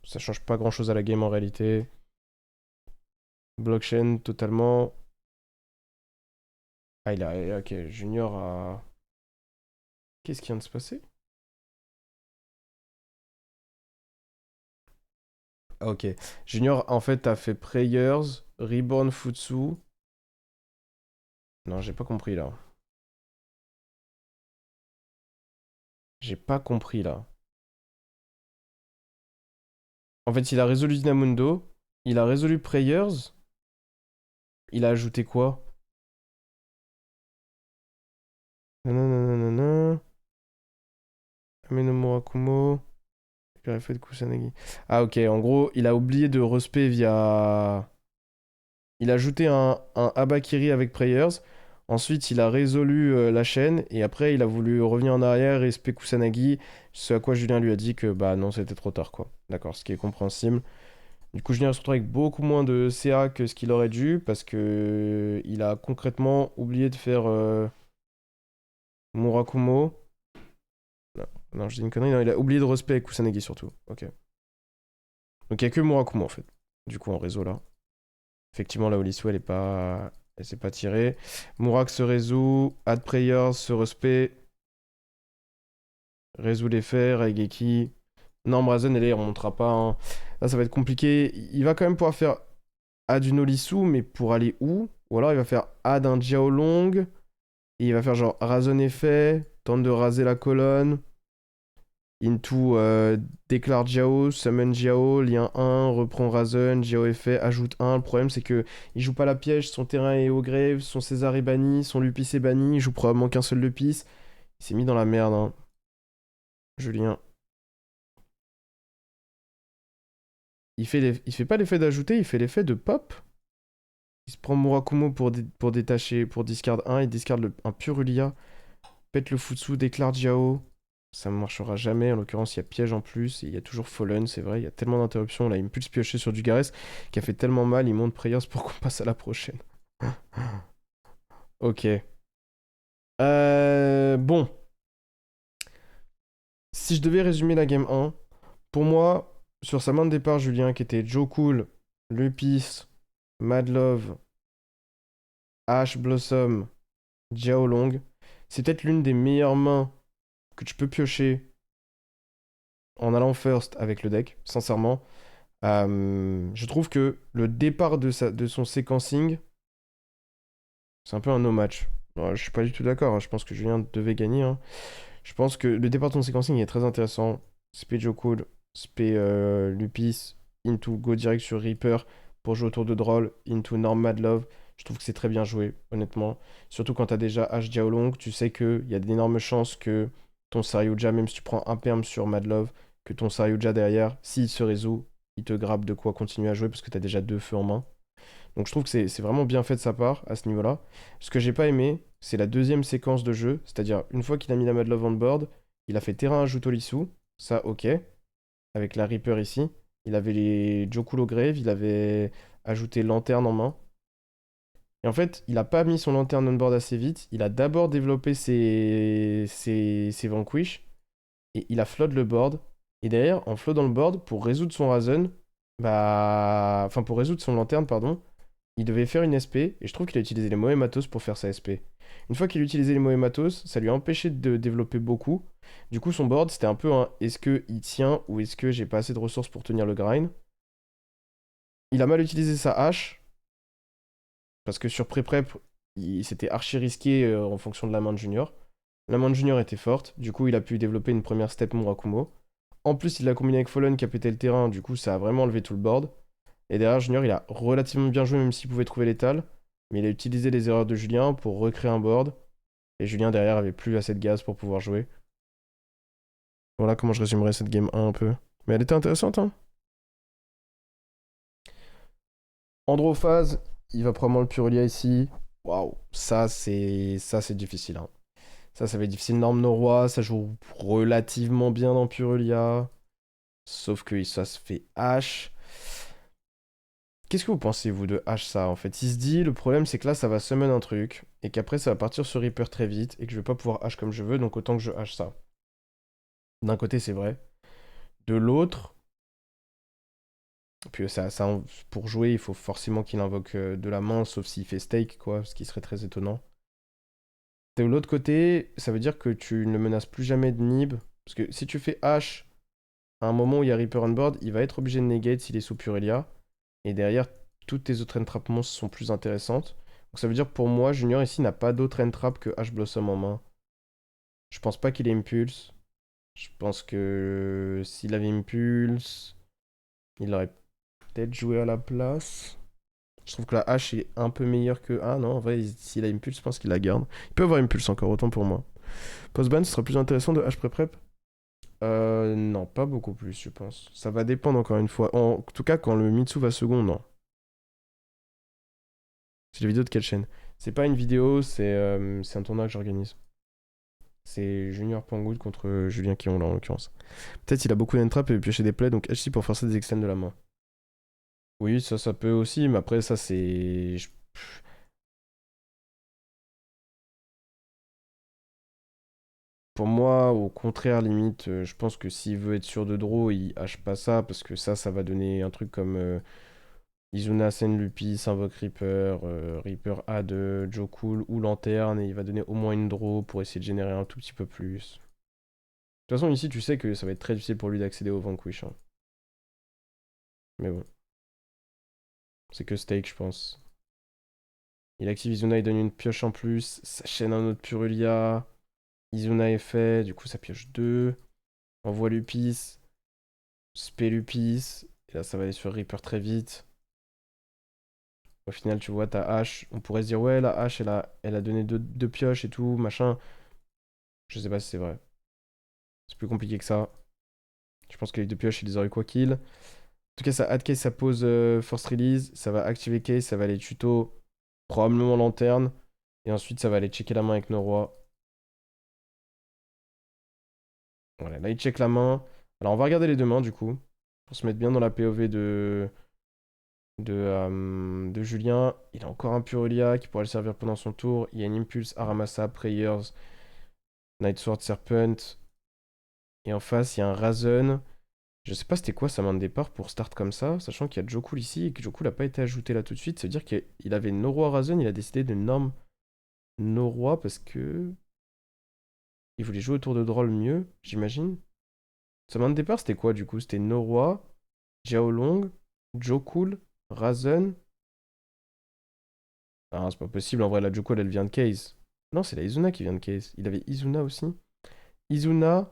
Ça change pas grand-chose à la game en réalité. Blockchain, totalement. Ah, il a... Ok, Junior a... Qu'est-ce qui vient de se passer? Ah, ok. Junior, en fait, a fait Prayers, Reborn Futsu. Non, j'ai pas compris, là. J'ai pas compris, là. En fait, il a résolu Dynamundo, il a résolu Prayers, il a ajouté quoi? Nanana. Ameno Murakumo. Il aurait fait de Kusanagi. Ah, ok, en gros, il a oublié de respect via. Il a ajouté un Abakiri avec Prayers. Ensuite, il a résolu la chaîne. Et après, il a voulu revenir en arrière et spé Kusanagi. Ce à quoi Julien lui a dit que bah non, c'était trop tard, quoi. D'accord, ce qui est compréhensible. Du coup, Julien se retrouve avec beaucoup moins de CA que ce qu'il aurait dû parce que il a concrètement oublié de faire Murakumo. Non, non, je dis une connerie. Non, il a oublié de respect Kusanagi surtout. Ok. Donc il n'y a que Murakumo en fait. Du coup, en réseau là. Effectivement, la Olisu, elle est pas. Elle s'est pas tirée. Murak se résout. Add Prayers se respect. Résout les faits. Raigeki. Non, Brazen, elle, il remontera pas. Hein. Là, ça va être compliqué. Il va quand même pouvoir faire add une Olisu, mais pour aller où? Ou alors il va faire add un Jiao Long. Et il va faire genre Razen effet. Tente de raser la colonne. Into déclare Jiao, summon Jiao, lien 1, reprend Razen, Jiao effet, ajoute 1. Le problème c'est que il joue pas la piège, son terrain est au grave, son César est banni, son Lupis est banni, il joue probablement qu'un seul Lupis. Il s'est mis dans la merde, hein. Julien. Il fait pas l'effet d'ajouter, il fait l'effet de pop. Il se prend Murakumo pour détacher, pour discard 1, il discard un Purulia, pète le Futsu, déclare Jiao. Ça ne marchera jamais. En l'occurrence, il y a piège en plus. Et il y a toujours Fallen, c'est vrai. Il y a tellement d'interruptions. Là, il me pulse piocher sur Dugares qui a fait tellement mal. Il monte Prayers pour qu'on passe à la prochaine. Ok. Bon. Si je devais résumer la game 1, pour moi, sur sa main de départ, Julien, qui était Joe Cool, Lupis, Madlove, Ash Blossom, Jiao Long, c'est peut-être l'une des meilleures mains que tu peux piocher en allant first avec le deck, sincèrement. Je trouve que le départ de son sequencing, c'est un peu un no match. Je suis pas du tout d'accord, hein. Je pense que Julien devait gagner. Hein. Je pense que le départ de son sequencing est très intéressant. Speed Joe Cool, spé Lupis, into go direct sur Reaper pour jouer autour de Droll, into Norm Madlove. Je trouve que c'est très bien joué, honnêtement. Surtout quand t'as déjà H Diaolong, tu sais qu'il y a d'énormes chances que ton Saryuja, même si tu prends un perm sur Madlove, que ton Saryuja derrière, s'il se résout, il te grappe de quoi continuer à jouer parce que t'as déjà deux feux en main. Donc je trouve que c'est vraiment bien fait de sa part à ce niveau-là. Ce que j'ai pas aimé, c'est la deuxième séquence de jeu, c'est-à-dire une fois qu'il a mis la Madlove on board, il a fait terrain ajout Tolisu, ça ok, avec la Reaper ici. Il avait les Jokulo Grave, il avait ajouté Lanterne en main. Et en fait, il a pas mis son Lanterne on board assez vite, il a d'abord développé ses Vanquish, et il a flood le board. Et derrière, en floodant le board, pour résoudre son Razen, bah... Enfin, pour résoudre son Lanterne, pardon, il devait faire une SP, et je trouve qu'il a utilisé les mauvais matos pour faire sa SP. Une fois qu'il a utilisé les mauvais matos, ça lui a empêché de développer beaucoup. Du coup, son board, c'était un peu un est-ce que il tient ou est-ce que j'ai pas assez de ressources pour tenir le grind. Il a mal utilisé sa hache, parce que sur pré-prep, c'était archi risqué en fonction de la main de Junior. La main de Junior était forte, du coup, il a pu développer une première step Murakumo. En plus, il l'a combiné avec Fallen qui a pété le terrain, du coup, ça a vraiment enlevé tout le board. Et derrière, Junior, il a relativement bien joué, même s'il pouvait trouver l'étal. Mais il a utilisé les erreurs de Julien pour recréer un board. Et Julien, derrière, avait plus assez de gaz pour pouvoir jouer. Voilà comment je résumerais cette game 1 un peu. Mais elle était intéressante, hein. Androphase, il va probablement le Purulia ici. Waouh, ça c'est difficile, hein. Ça va être difficile. Norme Norrois, ça joue relativement bien dans Purulia. Sauf que ça se fait H. Qu'est-ce que vous pensez, vous, de H ça, en fait? Il se dit, le problème, c'est que là, ça va summon un truc, et qu'après, ça va partir sur Reaper très vite, et que je vais pas pouvoir H comme je veux, donc autant que je H ça. D'un côté, c'est vrai. De l'autre, puis pour jouer, il faut forcément qu'il invoque de la main, sauf s'il fait stake, quoi, ce qui serait très étonnant. De l'autre côté, ça veut dire que tu ne menaces plus jamais de Nib, parce que si tu fais H à un moment où il y a Reaper on board, il va être obligé de negate s'il est sous Purelia, et derrière, toutes tes autres entrap monstres sont plus intéressantes. Donc ça veut dire que pour moi, Junior ici n'a pas d'autre entrap que H Blossom en main. Je pense pas qu'il ait Impulse. Je pense que s'il avait Impulse, il aurait peut-être joué à la place. Je trouve que la hache est un peu meilleure que... Ah non, en vrai, s'il a Impulse, je pense qu'il la garde. Il peut avoir Impulse encore, autant pour moi. Post-ban, ce sera plus intéressant de H pré-prep. Non, pas beaucoup plus, je pense. Ça va dépendre encore une fois. En tout cas, quand le Mitsu va second, non. C'est la vidéo de quelle chaîne? C'est pas une vidéo, c'est un tournoi que j'organise. C'est Junior Pangood contre Julien Quillon, là, en l'occurrence. Peut-être il a beaucoup d'entrap et piocher des plays, donc HC pour forcer des extends de la main. Oui, ça peut aussi, mais après, ça, c'est... Pour moi, au contraire, limite, je pense que s'il veut être sûr de draw, il hache pas ça, parce que ça va donner un truc comme Izuna Sen Lupis, invoque Reaper, Reaper A de Joe Cool ou Lanterne, et il va donner au moins une draw pour essayer de générer un tout petit peu plus. De toute façon, ici, tu sais que ça va être très difficile pour lui d'accéder au Vanquish, hein. Mais bon, c'est que stake, je pense. Il active Izuna, il donne une pioche en plus, ça chaîne un autre Purulia. Izuna est fait, du coup ça pioche 2. Envoie Lupis, spé Lupis, et là ça va aller sur Reaper très vite. Au final, tu vois, ta hache, on pourrait se dire, ouais, la hache, elle a donné deux pioches et tout, machin. Je sais pas si c'est vrai. C'est plus compliqué que ça. Je pense qu'avec deux pioches, il les aurait quoi qu'il. En tout cas, ça add case, ça pose force release, ça va activer case, ça va aller tuto, probablement lanterne, et ensuite ça va aller checker la main avec nos rois. Voilà, là il check la main. Alors on va regarder les deux mains du coup, pour se mettre bien dans la POV de Julien. Il a encore un Purulia qui pourra le servir pendant son tour. Il y a une Impulse, Aramasa, Prayers, Night Sword, Serpent. Et en face, il y a un Razen. Je sais pas c'était quoi sa main de départ pour start comme ça, sachant qu'il y a Jokul ici et que Jokul n'a pas été ajouté là tout de suite. Ça veut dire qu'il avait Noroi Razen, il a décidé de norm Noroi parce que... Il voulait jouer autour de Droll mieux, j'imagine. Sa main de départ c'était quoi du coup? C'était Noroi, Jiaolong, Jokul, Razen. Ah, c'est pas possible, en vrai, la Jokul elle vient de Case. Non, c'est la Izuna qui vient de Case. Il avait Izuna aussi. Izuna.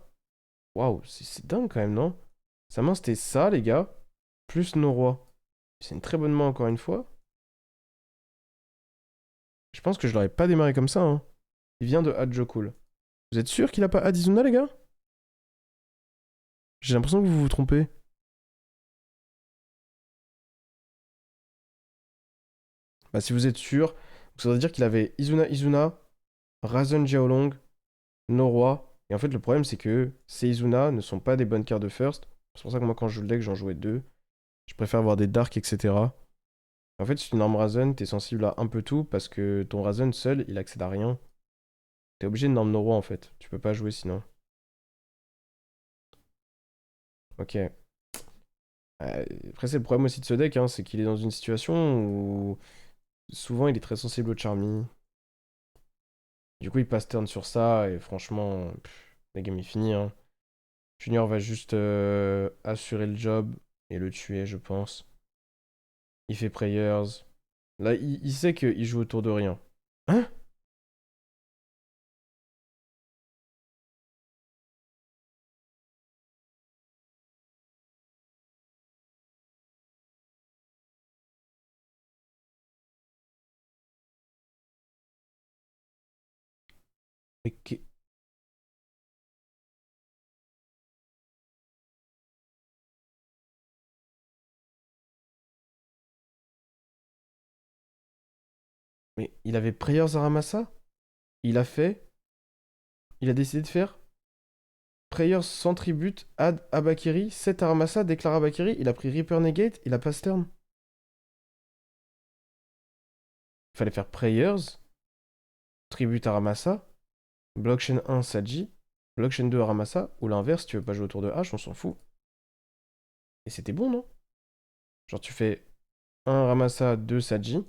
Waouh, c'est dingue quand même, non? Sa main, c'était ça, les gars. Plus nos rois. C'est une très bonne main, encore une fois. Je pense que je l'aurais pas démarré comme ça, hein. Il vient de Hadjo Cool. Vous êtes sûr qu'il a pas Adizuna, les gars? J'ai l'impression que vous vous trompez. Bah, si vous êtes sûr, ça veut dire qu'il avait Izuna Izuna, Razon Jiaolong, Noroi. Et en fait, le problème, c'est que ces Izuna ne sont pas des bonnes cartes de first. C'est pour ça que moi, quand je joue le deck, j'en jouais deux. Je préfère avoir des dark, etc. En fait, si tu normes Razon, t'es sensible à un peu tout parce que ton Razon seul, il accède à rien. T'es obligé de norme Noroi en fait. Tu peux pas jouer sinon. Ok. Après, c'est le problème aussi de ce deck, hein, c'est qu'il est dans une situation où souvent il est très sensible au Charmy. Du coup, il passe turn sur ça et franchement, la game est finie, hein. Junior va juste assurer le job et le tuer, je pense. Il fait prayers. Là, il sait qu'il joue autour de rien. Hein? Mais, mais il avait prayers à Ramassa? Il a fait. Il a décidé de faire prayers sans tribute, add Abakiri, set à Ramassa, déclare Abakiri. Il a pris Reaper Negate, il a pas turn. Il fallait faire prayers, tribute à Ramassa, blockchain 1 Saji, blockchain 2 à Ramassa, ou l'inverse, tu veux pas jouer autour de H, on s'en fout. Et c'était bon, non? Genre, tu fais 1 Ramassa, 2 Saji.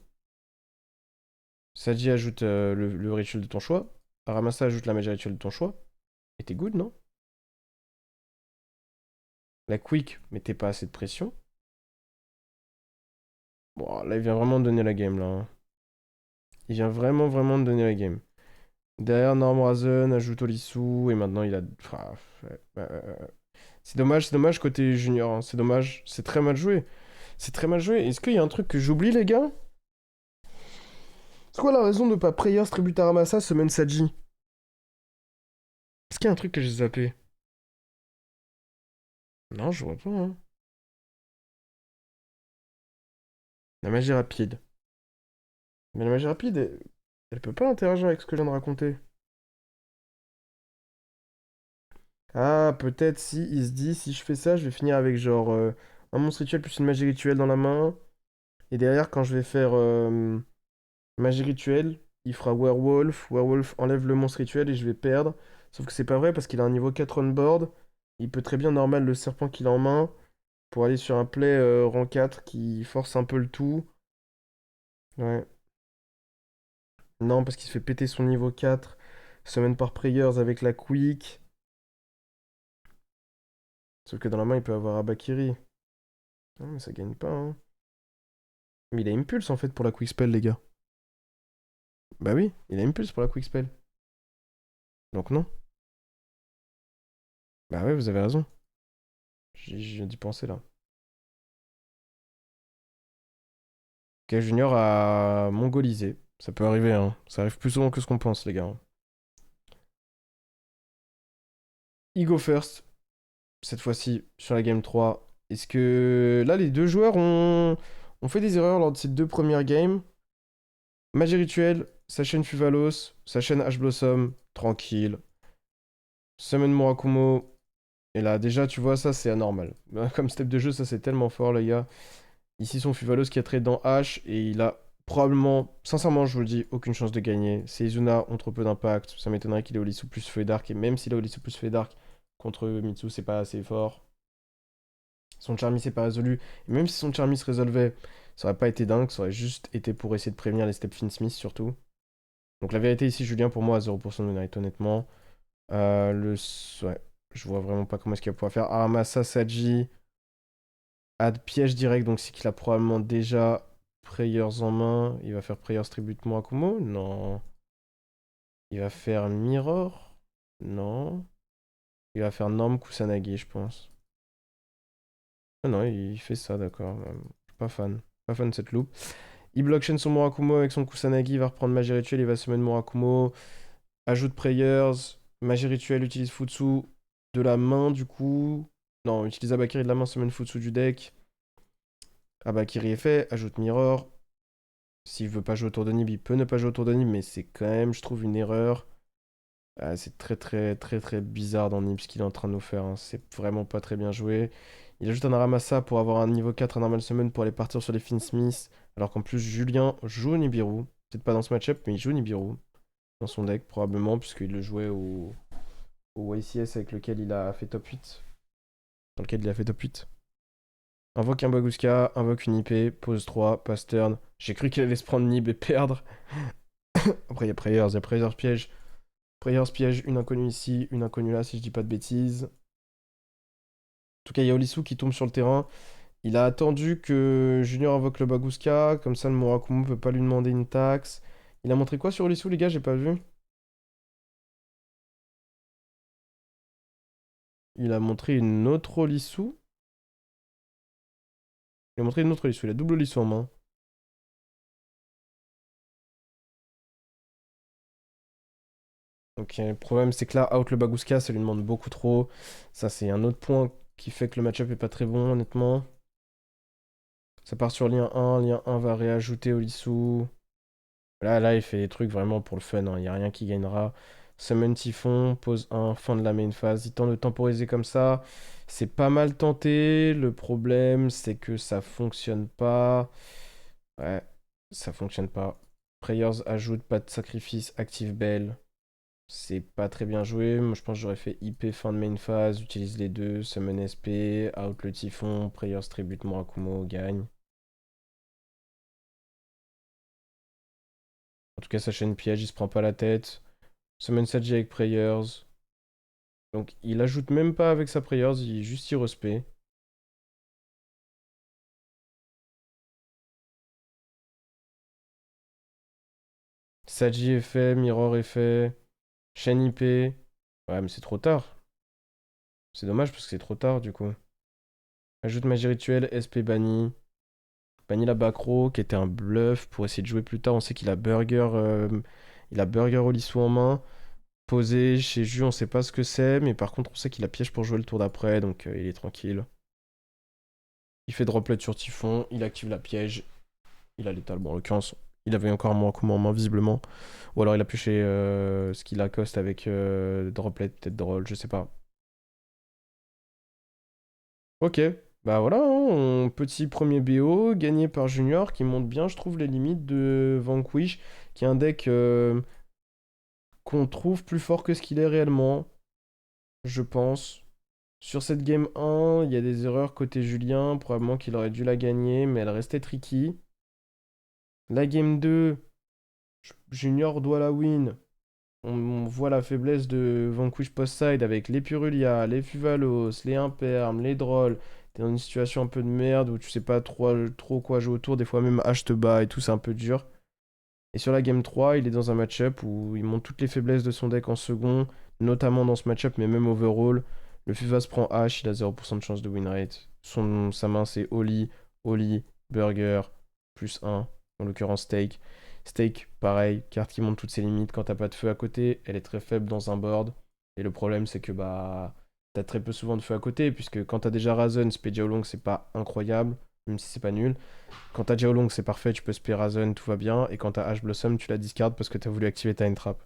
Saji ajoute le rituel de ton choix. Ramassa ajoute la magie rituelle de ton choix. Et t'es good, non? La quick, mettez pas assez de pression. Bon, là, il vient vraiment de donner la game, là, hein. Il vient vraiment, vraiment de donner la game. Derrière, Normrazen ajoute Olisu, et maintenant, il a... Ah, c'est dommage côté junior, hein. C'est dommage. C'est très mal joué. C'est très mal joué. Est-ce qu'il y a un truc que j'oublie, les gars? C'est quoi la raison de pas Prayers, Tribute à Ramassa, semaine Saji? Est-ce qu'il y a un truc que j'ai zappé? Non, je vois pas, hein. La magie rapide. Mais la magie rapide, elle peut pas interagir avec ce que je viens de raconter. Ah, peut-être si il se dit, si je fais ça, je vais finir avec genre un monstre rituel plus une magie rituelle dans la main. Et derrière, quand je vais faire magie rituelle, il fera werewolf. Werewolf enlève le monstre rituel et je vais perdre. Sauf que c'est pas vrai parce qu'il a un niveau 4 on board. Il peut très bien normal le serpent qu'il a en main pour aller sur un play rang 4 qui force un peu le tout. Ouais. Non, parce qu'il se fait péter son niveau 4 semaine par prayers avec la quick. Sauf que dans la main, il peut avoir Abakiri. Non, mais ça gagne pas, hein. Mais il a Impulse en fait pour la quick spell, les gars. Bah oui, il a Impulse pour la quick spell. Donc non. Bah ouais, vous avez raison. J'y viens d'y penser là. Ok, Junior a mongolisé. Ça peut arriver, hein. Ça arrive plus souvent que ce qu'on pense, les gars. Il go first, cette fois-ci, sur la game 3. Est-ce que là, les deux joueurs ont fait des erreurs lors de ces deux premières games? Magie rituelle, sa chaîne Fuvalos, sa chaîne Ash Blossom, tranquille. Summon Murakumo. Et là, déjà, tu vois, ça, c'est anormal. Comme step de jeu, ça, c'est tellement fort, les gars. Ici, son Fuvalos qui a trade dans H, et il a probablement, sincèrement, je vous le dis, aucune chance de gagner. Ces Izuna ont trop peu d'impact. Ça m'étonnerait qu'il ait Olisu plus Feu et Dark, et même s'il a Olisu plus Feu et Dark, contre Mitsu, c'est pas assez fort. Son Charmy, c'est pas résolu. Et même si son Charmy se résolvait, ça aurait pas été dingue, ça aurait juste été pour essayer de prévenir les Step Finsmith, surtout. Donc la vérité ici, Julien, pour moi, à 0% de mérite, honnêtement. Ouais, je vois vraiment pas comment est-ce qu'il va pouvoir faire. Aramasa, Saji, add piège direct, donc c'est qu'il a probablement déjà Prayers en main. Il va faire Prayers Tribute Akumo. Non. Il va faire Mirror? Non. Il va faire Norm Kusanagi, je pense. Ah non, il fait ça, d'accord. Je suis pas fan. Pas fan de cette loupe. Il bloque chaîne sur Murakumo avec son Kusanagi, il va reprendre magie rituelle, il va summonner Murakumo. Ajoute Prayers. Magie rituelle utilise Futsu de la main, du coup. Non, utilise Abakiri de la main, summon Futsu du deck. Abakiri est fait. Ajoute Mirror. S'il veut pas jouer autour de Nib, il peut ne pas jouer autour de Nib, mais c'est quand même, je trouve, une erreur. Ah, c'est très très très très bizarre dans Nib ce qu'il est en train de nous faire, hein. C'est vraiment pas très bien joué. Il ajoute un Aramasa pour avoir un niveau 4 à Normal Summon pour aller partir sur les Finsmith. Alors qu'en plus, Julien joue Nibiru. Peut-être pas dans ce match-up, mais il joue Nibiru. Dans son deck, probablement, puisqu'il le jouait au YCS avec lequel il a fait top 8. Dans lequel il a fait top 8. Invoque un Baguska, invoque une IP, pose 3, pass turn. J'ai cru qu'il allait se prendre Nib et perdre. Après, il y a Prayers piège. Prayers piège, une inconnue ici, une inconnue là, si je dis pas de bêtises. En tout cas, il y a Olisu qui tombe sur le terrain. Il a attendu que Junior invoque le Baguska, comme ça le Murakumo peut pas lui demander une taxe. Il a montré quoi sur Olisu, les gars? J'ai pas vu. Il a montré une autre Olisu. Il a montré une autre Olisu, il a double Olisu en main. Ok, le problème c'est que là, out le Baguska, ça lui demande beaucoup trop. Ça, c'est un autre point qui fait que le match-up est pas très bon, honnêtement. Ça part sur lien 1 va réajouter Olisu. Là, il fait des trucs vraiment pour le fun, hein. Il n'y a rien qui gagnera. Summon Typhon, pose un, fin de la main phase. Il tente de temporiser comme ça. C'est pas mal tenté. Le problème, c'est que ça fonctionne pas. Ouais, ça fonctionne pas. Prayers ajoute pas de sacrifice, active Bell. C'est pas très bien joué. Moi, je pense que j'aurais fait IP fin de main phase. Utilise les deux. Summon SP, out le Typhon. Prayers tribute Murakumo, gagne. En tout cas, sa chaîne piège, il se prend pas la tête. Summon Saji avec Prayers. Donc il ajoute même pas avec sa Prayers, il juste y respect. Saji est fait, Mirror est fait, Shen IP. Ouais, mais c'est trop tard. C'est dommage parce que c'est trop tard du coup. Ajoute magie rituelle, SP banni. Banni la Bacro, qui était un bluff pour essayer de jouer plus tard. On sait qu'il a Burger, il a Burger Olisu en main. Posé chez Ju, on sait pas ce que c'est, mais par contre on sait qu'il a piège pour jouer le tour d'après, donc il est tranquille. Il fait droplet sur Typhon, il active la piège, il a l'étal. Bon, en l'occurrence, il avait encore moins en main visiblement. Ou alors il a pioché ce qu'il accoste avec droplet, peut-être drôle, je sais pas. Ok, bah voilà, hein, petit premier BO gagné par Junior qui montre bien, je trouve, les limites de Vanquish, qui est un deck qu'on trouve plus fort que ce qu'il est réellement, je pense. Sur cette game 1, il y a des erreurs côté Julien, probablement qu'il aurait dû la gagner, mais elle restait tricky. La game 2, Junior doit la win. On voit la faiblesse de Vanquish Post-Side avec les Purulia, les Fuvalos, les Impermes, les Drolls. T'es dans une situation un peu de merde où tu sais pas trop quoi jouer autour. Des fois même H te bat et tout, c'est un peu dur. Et sur la game 3, il est dans un match-up où il montre toutes les faiblesses de son deck en second, notamment dans ce match-up, mais même overall. Le Fuvas prend H, il a 0% de chance de win rate. Sa main c'est Oli, Burger, plus 1, en l'occurrence Steak. Steak, pareil, carte qui montre toutes ses limites. Quand t'as pas de feu à côté, elle est très faible dans un board. Et le problème c'est que bah t'as très peu souvent de feu à côté, puisque quand t'as déjà Razen, Spedia Long c'est pas incroyable, même si c'est pas nul. Quand t'as Jiaolong, c'est parfait, tu peux Spearazon, tout va bien. Et quand t'as Ash Blossom, tu la discardes parce que t'as voulu activer ta Entrap.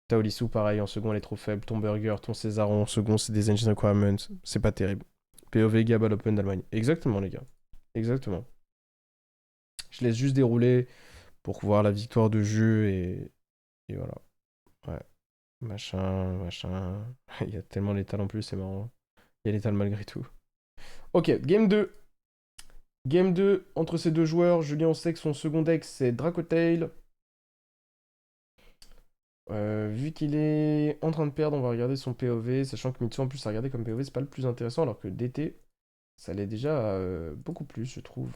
T'as Olisu, pareil, en second, elle est trop faible. Ton Burger, ton Césaron, en second, c'est des Engine Requirements. C'est pas terrible. POV, Gabal Open d'Allemagne. Exactement, les gars. Exactement. Je laisse juste dérouler pour voir la victoire de jeu et voilà. Ouais. Machin. Il y a tellement l'étal en plus, c'est marrant. Il y a l'étal malgré tout. Ok, game 2. Game 2, entre ces deux joueurs, Julien, on sait que son second deck, c'est Dracotail. Vu qu'il est en train de perdre, on va regarder son POV, sachant que Mitsu en plus à regarder comme POV c'est pas le plus intéressant, alors que DT ça l'est déjà beaucoup plus, je trouve.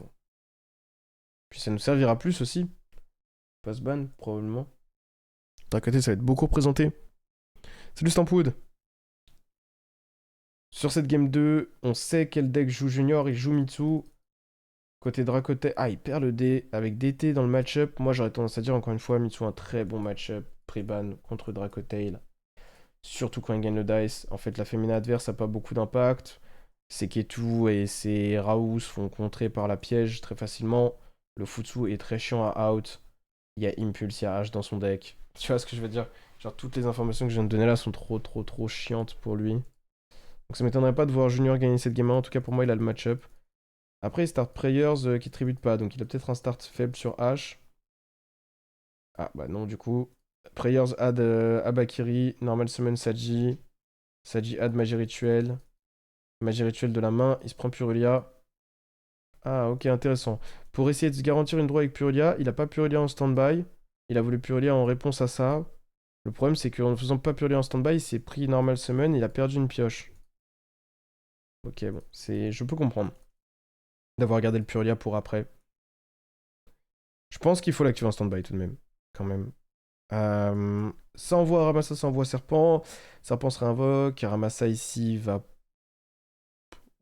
Puis ça nous servira plus aussi. Pass ban, probablement. D'un côté, ça va être beaucoup représenté. Salut Stampwood. Sur cette game 2, on sait quel deck joue Junior, il joue Mitsu. Côté Dracotail, ah, il perd le dé avec DT dans le match-up. Moi, j'aurais tendance à dire encore une fois, Mitsu a un très bon match-up pré-ban contre Dracotail. Surtout quand il gagne le dice. En fait, la féminin adverse a pas beaucoup d'impact. Ses Ketu et ses Raoult font contrer par la piège très facilement. Le Futsu est très chiant à out. Il y a Impulse, il y a H dans son deck. Tu vois ce que je veux dire? Genre, toutes les informations que je viens de donner là sont trop chiantes pour lui. Donc, ça m'étonnerait pas de voir Junior gagner cette game 1. En tout cas, pour moi, il a le match-up. Après, il start Prayers qui tribute pas. Donc, il a peut-être un start faible sur H. Ah, bah non, du coup. Prayers add Abakiri. Normal Summon Saji. Saji add Magie Rituel. Magie Rituel de la main. Il se prend Purulia. Ah, ok, intéressant. Pour essayer de se garantir une draw avec Purulia, il a pas Purulia en stand-by. Il a voulu Purulia en réponse à ça. Le problème, c'est qu'en ne faisant pas Purulia en stand-by, il s'est pris Normal Summon. Il a perdu une pioche. Ok, bon. Je peux comprendre. D'avoir gardé le Purulia pour après. Je pense qu'il faut l'activer en stand-by tout de même. Quand même. Ça envoie Ramassa, ça envoie Serpent. Serpent se réinvoque. Ramassa ici va.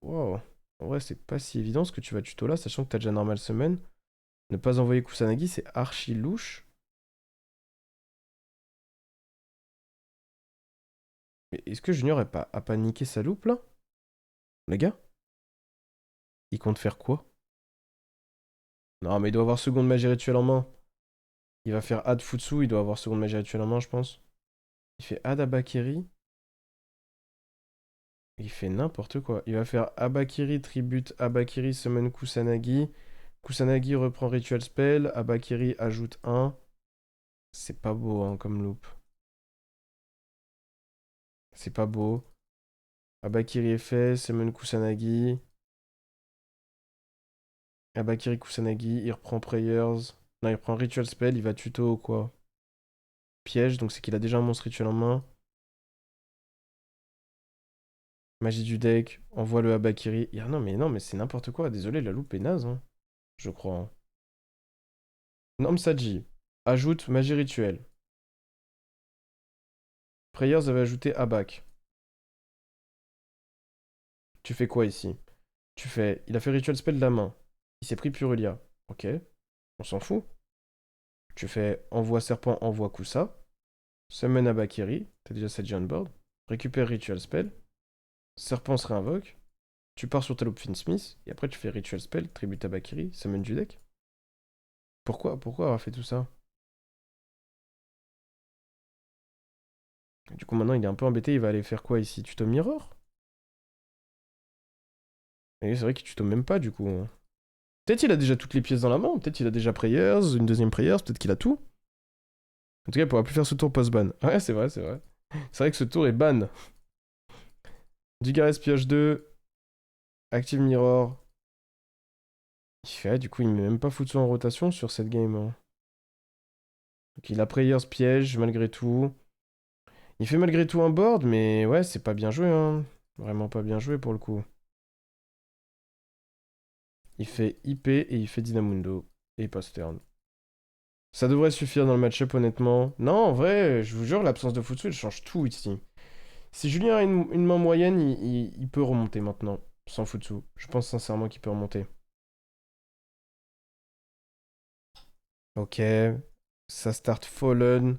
Wow. En vrai, c'est pas si évident ce que tu vas tuto là, sachant que t'as déjà Normal Summon. Ne pas envoyer Kusanagi, c'est archi louche. Mais est-ce que Junior a pas niqué sa loupe là? Les gars? Il compte faire quoi? Non, mais il doit avoir seconde magie rituelle en main. Il va faire Ad Futsu, il doit avoir seconde magie rituelle en main, je pense. Il fait Ad Abakiri. Il fait n'importe quoi. Il va faire Abakiri, tribute Abakiri, summon Kusanagi. Kusanagi reprend Ritual Spell. Abakiri ajoute 1. C'est pas beau hein, comme loop. C'est pas beau. Abakiri est fait, summon Kusanagi. Abakiri Kusanagi, il reprend Prayers. Non, il reprend Ritual Spell, il va tuto ou quoi? Piège, donc c'est qu'il a déjà un monstre rituel en main. Magie du deck, envoie le Abakiri. Ah non, mais c'est n'importe quoi. Désolé, la loupe est naze, hein, je crois. Hein. Norm Saji, ajoute magie rituelle. Prayers avait ajouté Abak. Tu fais quoi ici? Tu fais. Il a fait Ritual Spell de la main. Il s'est pris Purulia. Ok, on s'en fout. Tu fais envoie serpent, envoie Kusa. Summon Abakiri. T'as déjà Saji on board. Récupère Ritual Spell. Serpent se réinvoque. Tu pars sur ta loupe Finsmith. Et après tu fais Ritual Spell, tribute Abakiri, summon du deck. Pourquoi avoir fait tout ça? Du coup, maintenant, il est un peu embêté. Il va aller faire quoi ici? Tuto Mirror? Et c'est vrai qu'il tuto même pas, du coup. Hein. Peut-être il a déjà toutes les pièces dans la main. Peut-être il a déjà Prayers, une deuxième Prayers. Peut-être qu'il a tout. En tout cas, il pourra plus faire ce tour post-ban. Ouais, c'est vrai, c'est vrai. C'est vrai que ce tour est ban. Dugares pioche 2. Active Mirror. Il fait, du coup, il met même pas Futsu en rotation sur cette game. Hein. Donc il a Prayers piège, malgré tout. Il fait malgré tout un board, mais ouais, c'est pas bien joué. Hein. Vraiment pas bien joué pour le coup. Il fait IP et il fait Dynamundo. Et il passe turn. Ça devrait suffire dans le match-up, honnêtement. Non, en vrai, je vous jure, l'absence de Futsu, elle change tout ici. Si Julien a une main moyenne, il peut remonter maintenant, sans Futsu. Je pense sincèrement qu'il peut remonter. Ok, ça start Fallen.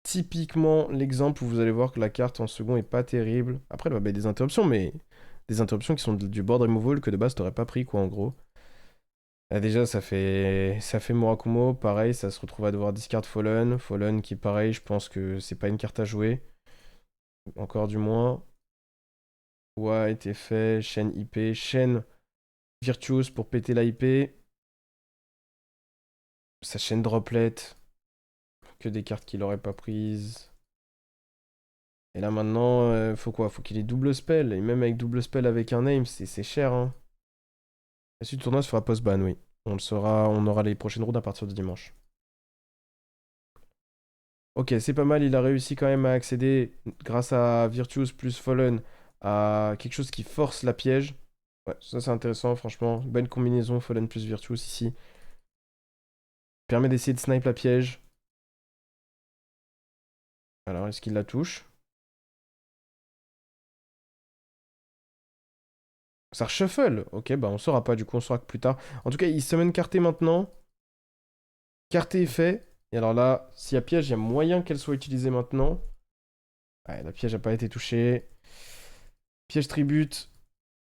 Typiquement l'exemple où vous allez voir que la carte en second est pas terrible. Après, elle va mettre des interruptions, mais des interruptions qui sont du board removal que de base t'aurais pas pris, quoi, en gros. Là, déjà, ça fait Murakumo, pareil, ça se retrouve à devoir discard Fallen. Fallen qui, pareil, je pense que c'est pas une carte à jouer. Encore du moins. White, effet, chaîne IP, chaîne Virtuous pour péter la IP. Sa chaîne Droplet. Que des cartes qu'il aurait pas prises. Et là maintenant, faut quoi? Faut qu'il ait double spell. Et même avec double spell avec un name, c'est cher. Hein. La suite du tournoi se fera post-ban, oui. On le saura, on aura les prochaines rounds à partir de dimanche. Ok, c'est pas mal, il a réussi quand même à accéder, grâce à Virtuous plus Fallen, à quelque chose qui force la piège. Ouais, ça c'est intéressant, franchement. Bonne combinaison, Fallen plus Virtuous ici. Permet d'essayer de snipe la piège. Alors, est-ce qu'il la touche? Ça reshuffle. Ok, bah on saura pas, du coup on saura que plus tard. En tout cas, il summon Carté maintenant. Carté est fait. Et alors là, s'il y a piège, il y a moyen qu'elle soit utilisée maintenant. Ouais, la piège n'a pas été touchée. Piège tribute.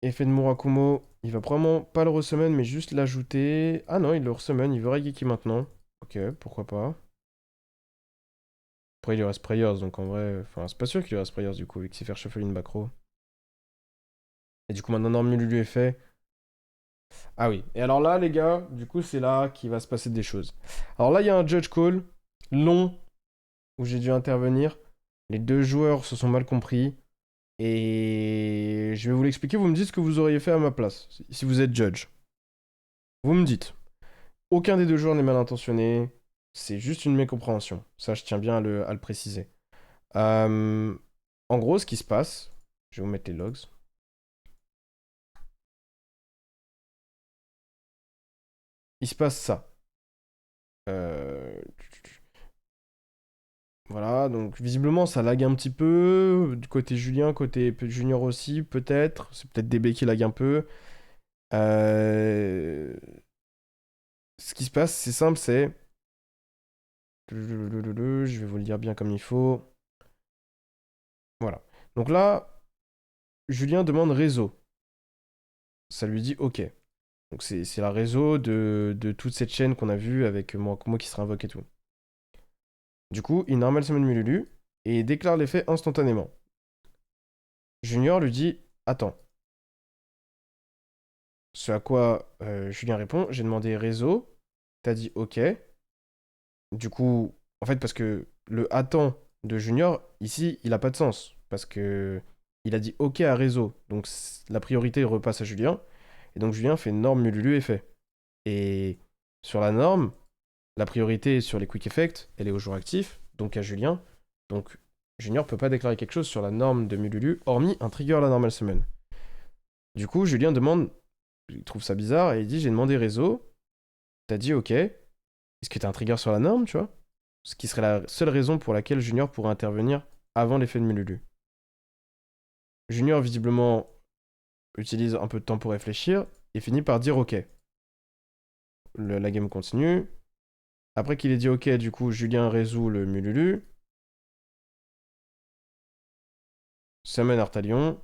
Effet de Murakumo. Il va probablement pas le resummon, mais juste l'ajouter. Ah non, il le resummon. Il veut Raigeki maintenant. Ok, pourquoi pas. Après, il lui reste Prayers, donc en vrai. Enfin, c'est pas sûr qu'il lui reste Prayers du coup, vu qu'il sait faire shuffle une macro. Et du coup, maintenant, Normule lui est fait. Ah oui. Et alors là, les gars, du coup, c'est là qu'il va se passer des choses. Alors là, il y a un judge call long où j'ai dû intervenir. Les deux joueurs se sont mal compris. Et je vais vous l'expliquer. Vous me dites ce que vous auriez fait à ma place, si vous êtes judge. Vous me dites. Aucun des deux joueurs n'est mal intentionné. C'est juste une mécompréhension. Ça, je tiens bien à le préciser. Euh, En gros, ce qui se passe, je vais vous mettre les logs. Il se passe ça. Euh, Voilà, donc visiblement ça lag un petit peu. Du côté Julien, côté Junior aussi, peut-être. C'est peut-être DB qui lag un peu. Euh, Ce qui se passe, c'est simple, c'est. Je vais vous le dire bien comme il faut. Voilà. Donc là, Julien demande réseau. Ça lui dit OK. Donc c'est la réseau de toute cette chaîne qu'on a vue avec moi qui sera invoqué et tout. Du coup, il normal summon Mululu et déclare l'effet instantanément. Junior lui dit attends. Ce à quoi Julien répond j'ai demandé réseau, t'as dit OK. Du coup, en fait, parce que le attends de Junior, ici, il a pas de sens. Parce que il a dit OK à réseau. Donc la priorité repasse à Julien. Et donc Julien fait norme Mululu effet. Et sur la norme, la priorité sur les quick effects, elle est au jour actif, donc à Julien. Donc Junior peut pas déclarer quelque chose sur la norme de Mululu, hormis un trigger à la normale semaine. Du coup, Julien demande, il trouve ça bizarre, et il dit j'ai demandé réseau, t'as dit ok, est-ce que t'as un trigger sur la norme, tu vois? Ce qui serait la seule raison pour laquelle Junior pourrait intervenir avant l'effet de Mululu. Junior, visiblement, utilise un peu de temps pour réfléchir, et finit par dire ok. La game continue. Après qu'il ait dit ok, du coup, Julien résout le Mululu. Summon Artalion.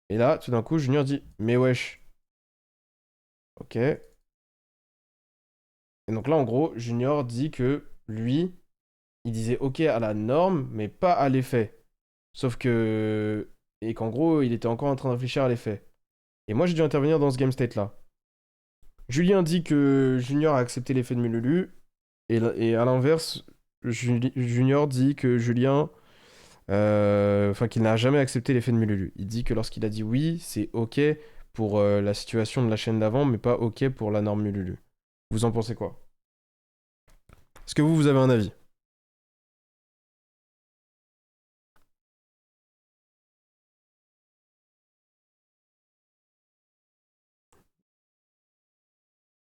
Et là, tout d'un coup, Junior dit mais wesh. Ok. Et donc là, en gros, Junior dit que lui, il disait ok à la norme, mais pas à l'effet. Sauf que. Et qu'en gros, il était encore en train de réfléchir à l'effet. Et moi, j'ai dû intervenir dans ce game state là. Julien dit que Junior a accepté l'effet de Mululu. Et à l'inverse, Junior dit que Julien. Enfin, qu'il n'a jamais accepté l'effet de Mululu. Il dit que lorsqu'il a dit oui, c'est ok pour la situation de la chaîne d'avant, mais pas ok pour la norme Mululu. Vous en pensez quoi? Est-ce que vous avez un avis?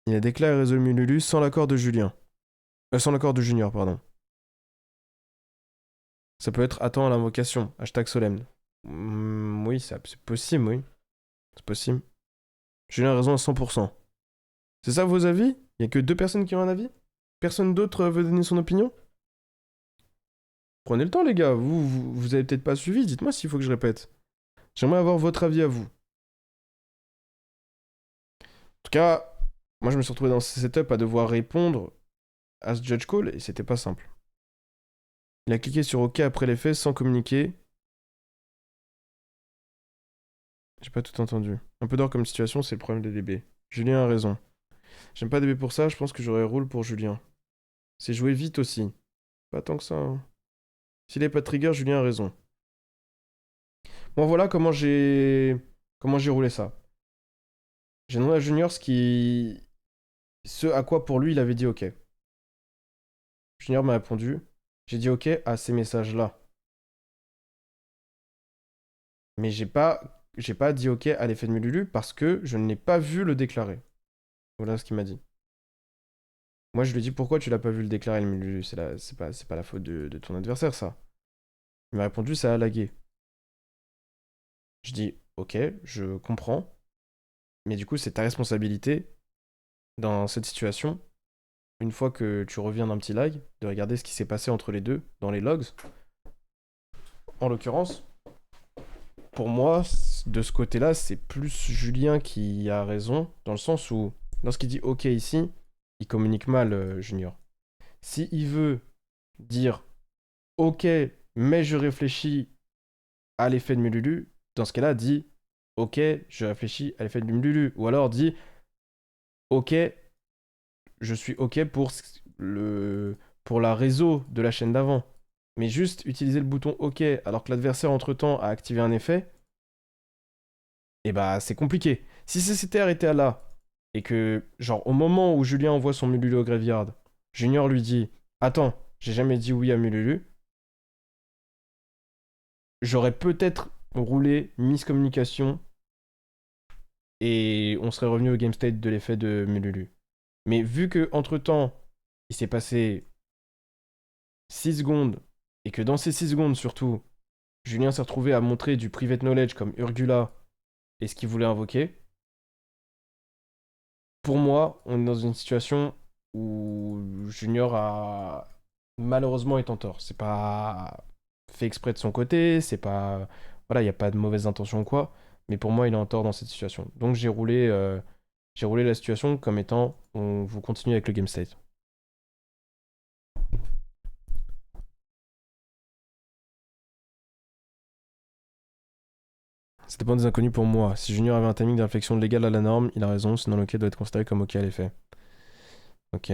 Il a déclaré résolu Mululu sans l'accord de Julien. Sans l'accord de Junior, pardon. Ça peut être attends à l'invocation. Hashtag solemne. Oui, c'est possible, oui. C'est possible. Julien a raison à 100%. C'est ça vos avis? Il y a que deux personnes qui ont un avis? Personne d'autre veut donner son opinion? Prenez le temps, les gars. Vous avez peut-être pas suivi. Dites-moi s'il faut que je répète. J'aimerais avoir votre avis à vous. En tout cas, moi je me suis retrouvé dans ce setup à devoir répondre à ce judge call et c'était pas simple. Il a cliqué sur OK après les faits sans communiquer. J'ai pas tout entendu. Un peu d'or comme situation, c'est le problème des DB. Julien a raison. J'aime pas DB pour ça, je pense que j'aurais rôle pour Julien. C'est jouer vite aussi. Pas tant que ça. Hein. S'il est pas de trigger, Julien a raison. Bon voilà comment j'ai roulé ça. J'ai demandé à Junior ce à quoi pour lui il avait dit OK. Junior m'a répondu. J'ai dit OK à ces messages-là. Mais j'ai pas dit OK à l'effet de Mululu parce que je n'ai pas vu le déclarer. Voilà ce qu'il m'a dit. Moi, je lui ai dit pourquoi tu l'as pas vu le déclarer le Mululu. C'est pas la faute de ton adversaire, ça. Il m'a répondu ça a lagué. Je dis, ok, je comprends, mais du coup, c'est ta responsabilité dans cette situation, une fois que tu reviens d'un petit lag, de regarder ce qui s'est passé entre les deux dans les logs. En l'occurrence, pour moi, de ce côté-là, c'est plus Julien qui a raison, dans le sens où, lorsqu'il dit ok ici, il communique mal, Junior. Si il veut dire ok, mais je réfléchis à l'effet de Mululu, dans ce cas-là, dit ok, je réfléchis à l'effet de Mululu. Ou alors dit ok, je suis ok pour la réseau de la chaîne d'avant. Mais juste utiliser le bouton ok alors que l'adversaire entre-temps a activé un effet, et bah c'est compliqué. Si ça s'était arrêté à là, et que, genre, au moment où Julien envoie son Mululu au Graveyard, Junior lui dit attends, j'ai jamais dit oui à Mululu, j'aurais peut-être roulé miscommunication et on serait revenu au game state de l'effet de Mululu. Mais vu que entre temps, il s'est passé 6 secondes, et que dans ces 6 secondes surtout, Julien s'est retrouvé à montrer du private knowledge comme Urgula et ce qu'il voulait invoquer, pour moi, on est dans une situation où Junior a malheureusement est en tort. C'est pas fait exprès de son côté, c'est pas. Voilà, il n'y a pas de mauvaise intention ou quoi, mais pour moi, il est en tort dans cette situation. Donc j'ai roulé la situation comme étant on vous continue avec le game state. Ça dépend des inconnus pour moi. Si Junior avait un timing de réflexion légale à la norme, il a raison, sinon le OK doit être considéré comme OK à l'effet. Ok.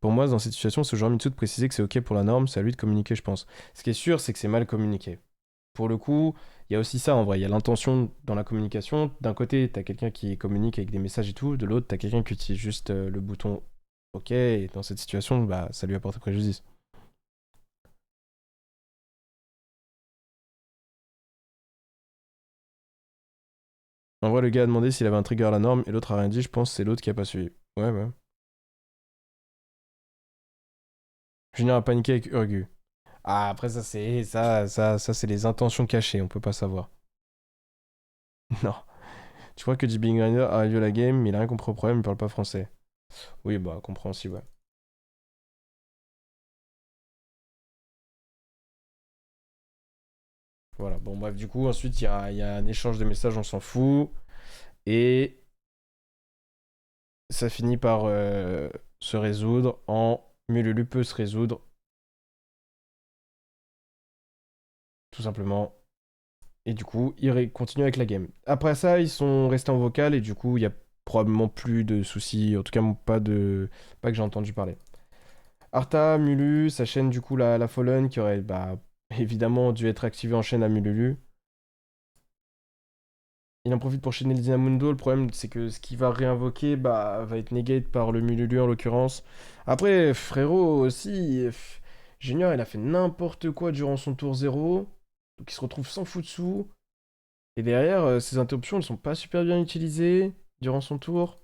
Pour moi, dans cette situation, c'est au joueur Mitsu de préciser que c'est OK pour la norme, c'est à lui de communiquer, je pense. Ce qui est sûr, c'est que c'est mal communiqué. Pour le coup, il y a aussi ça en vrai. Il y a l'intention dans la communication. D'un côté, t'as quelqu'un qui communique avec des messages et tout. De l'autre, t'as quelqu'un qui utilise juste le bouton OK. Et dans cette situation, bah, ça lui apporte préjudice. En vrai, le gars a demandé s'il avait un trigger à la norme et l'autre a rien dit. Je pense que c'est l'autre qui a pas suivi. Ouais, ouais. Junior a paniqué avec Urgu. Ah, après, ça, c'est les intentions cachées. On peut pas savoir. Non. Tu crois que JB Grinder a review la game, mais il a rien compris au problème, il parle pas français. Oui, bah, compréhensible, ouais. Voilà, bon, bref, du coup, ensuite, il y a un échange de messages, on s'en fout. Et ça finit par se résoudre en Mululu peut se résoudre, tout simplement. Et du coup, ils continuent avec la game. Après ça, ils sont restés en vocal et du coup, il y a probablement plus de soucis. En tout cas, pas que j'ai entendu parler. Arta, Mulu, sa chaîne, du coup, la Fallen, qui aurait bah, évidemment dû être activée en chaîne à Mululu. Il en profite pour chaîner le Dynamundo. Le problème, c'est que ce qu'il va réinvoquer bah, va être negate par le Mululu en l'occurrence. Après, frérot aussi, Junior, il a fait n'importe quoi durant son tour 0. Donc il se retrouve sans Futsu. Et derrière, ses interruptions, elles sont pas super bien utilisées durant son tour.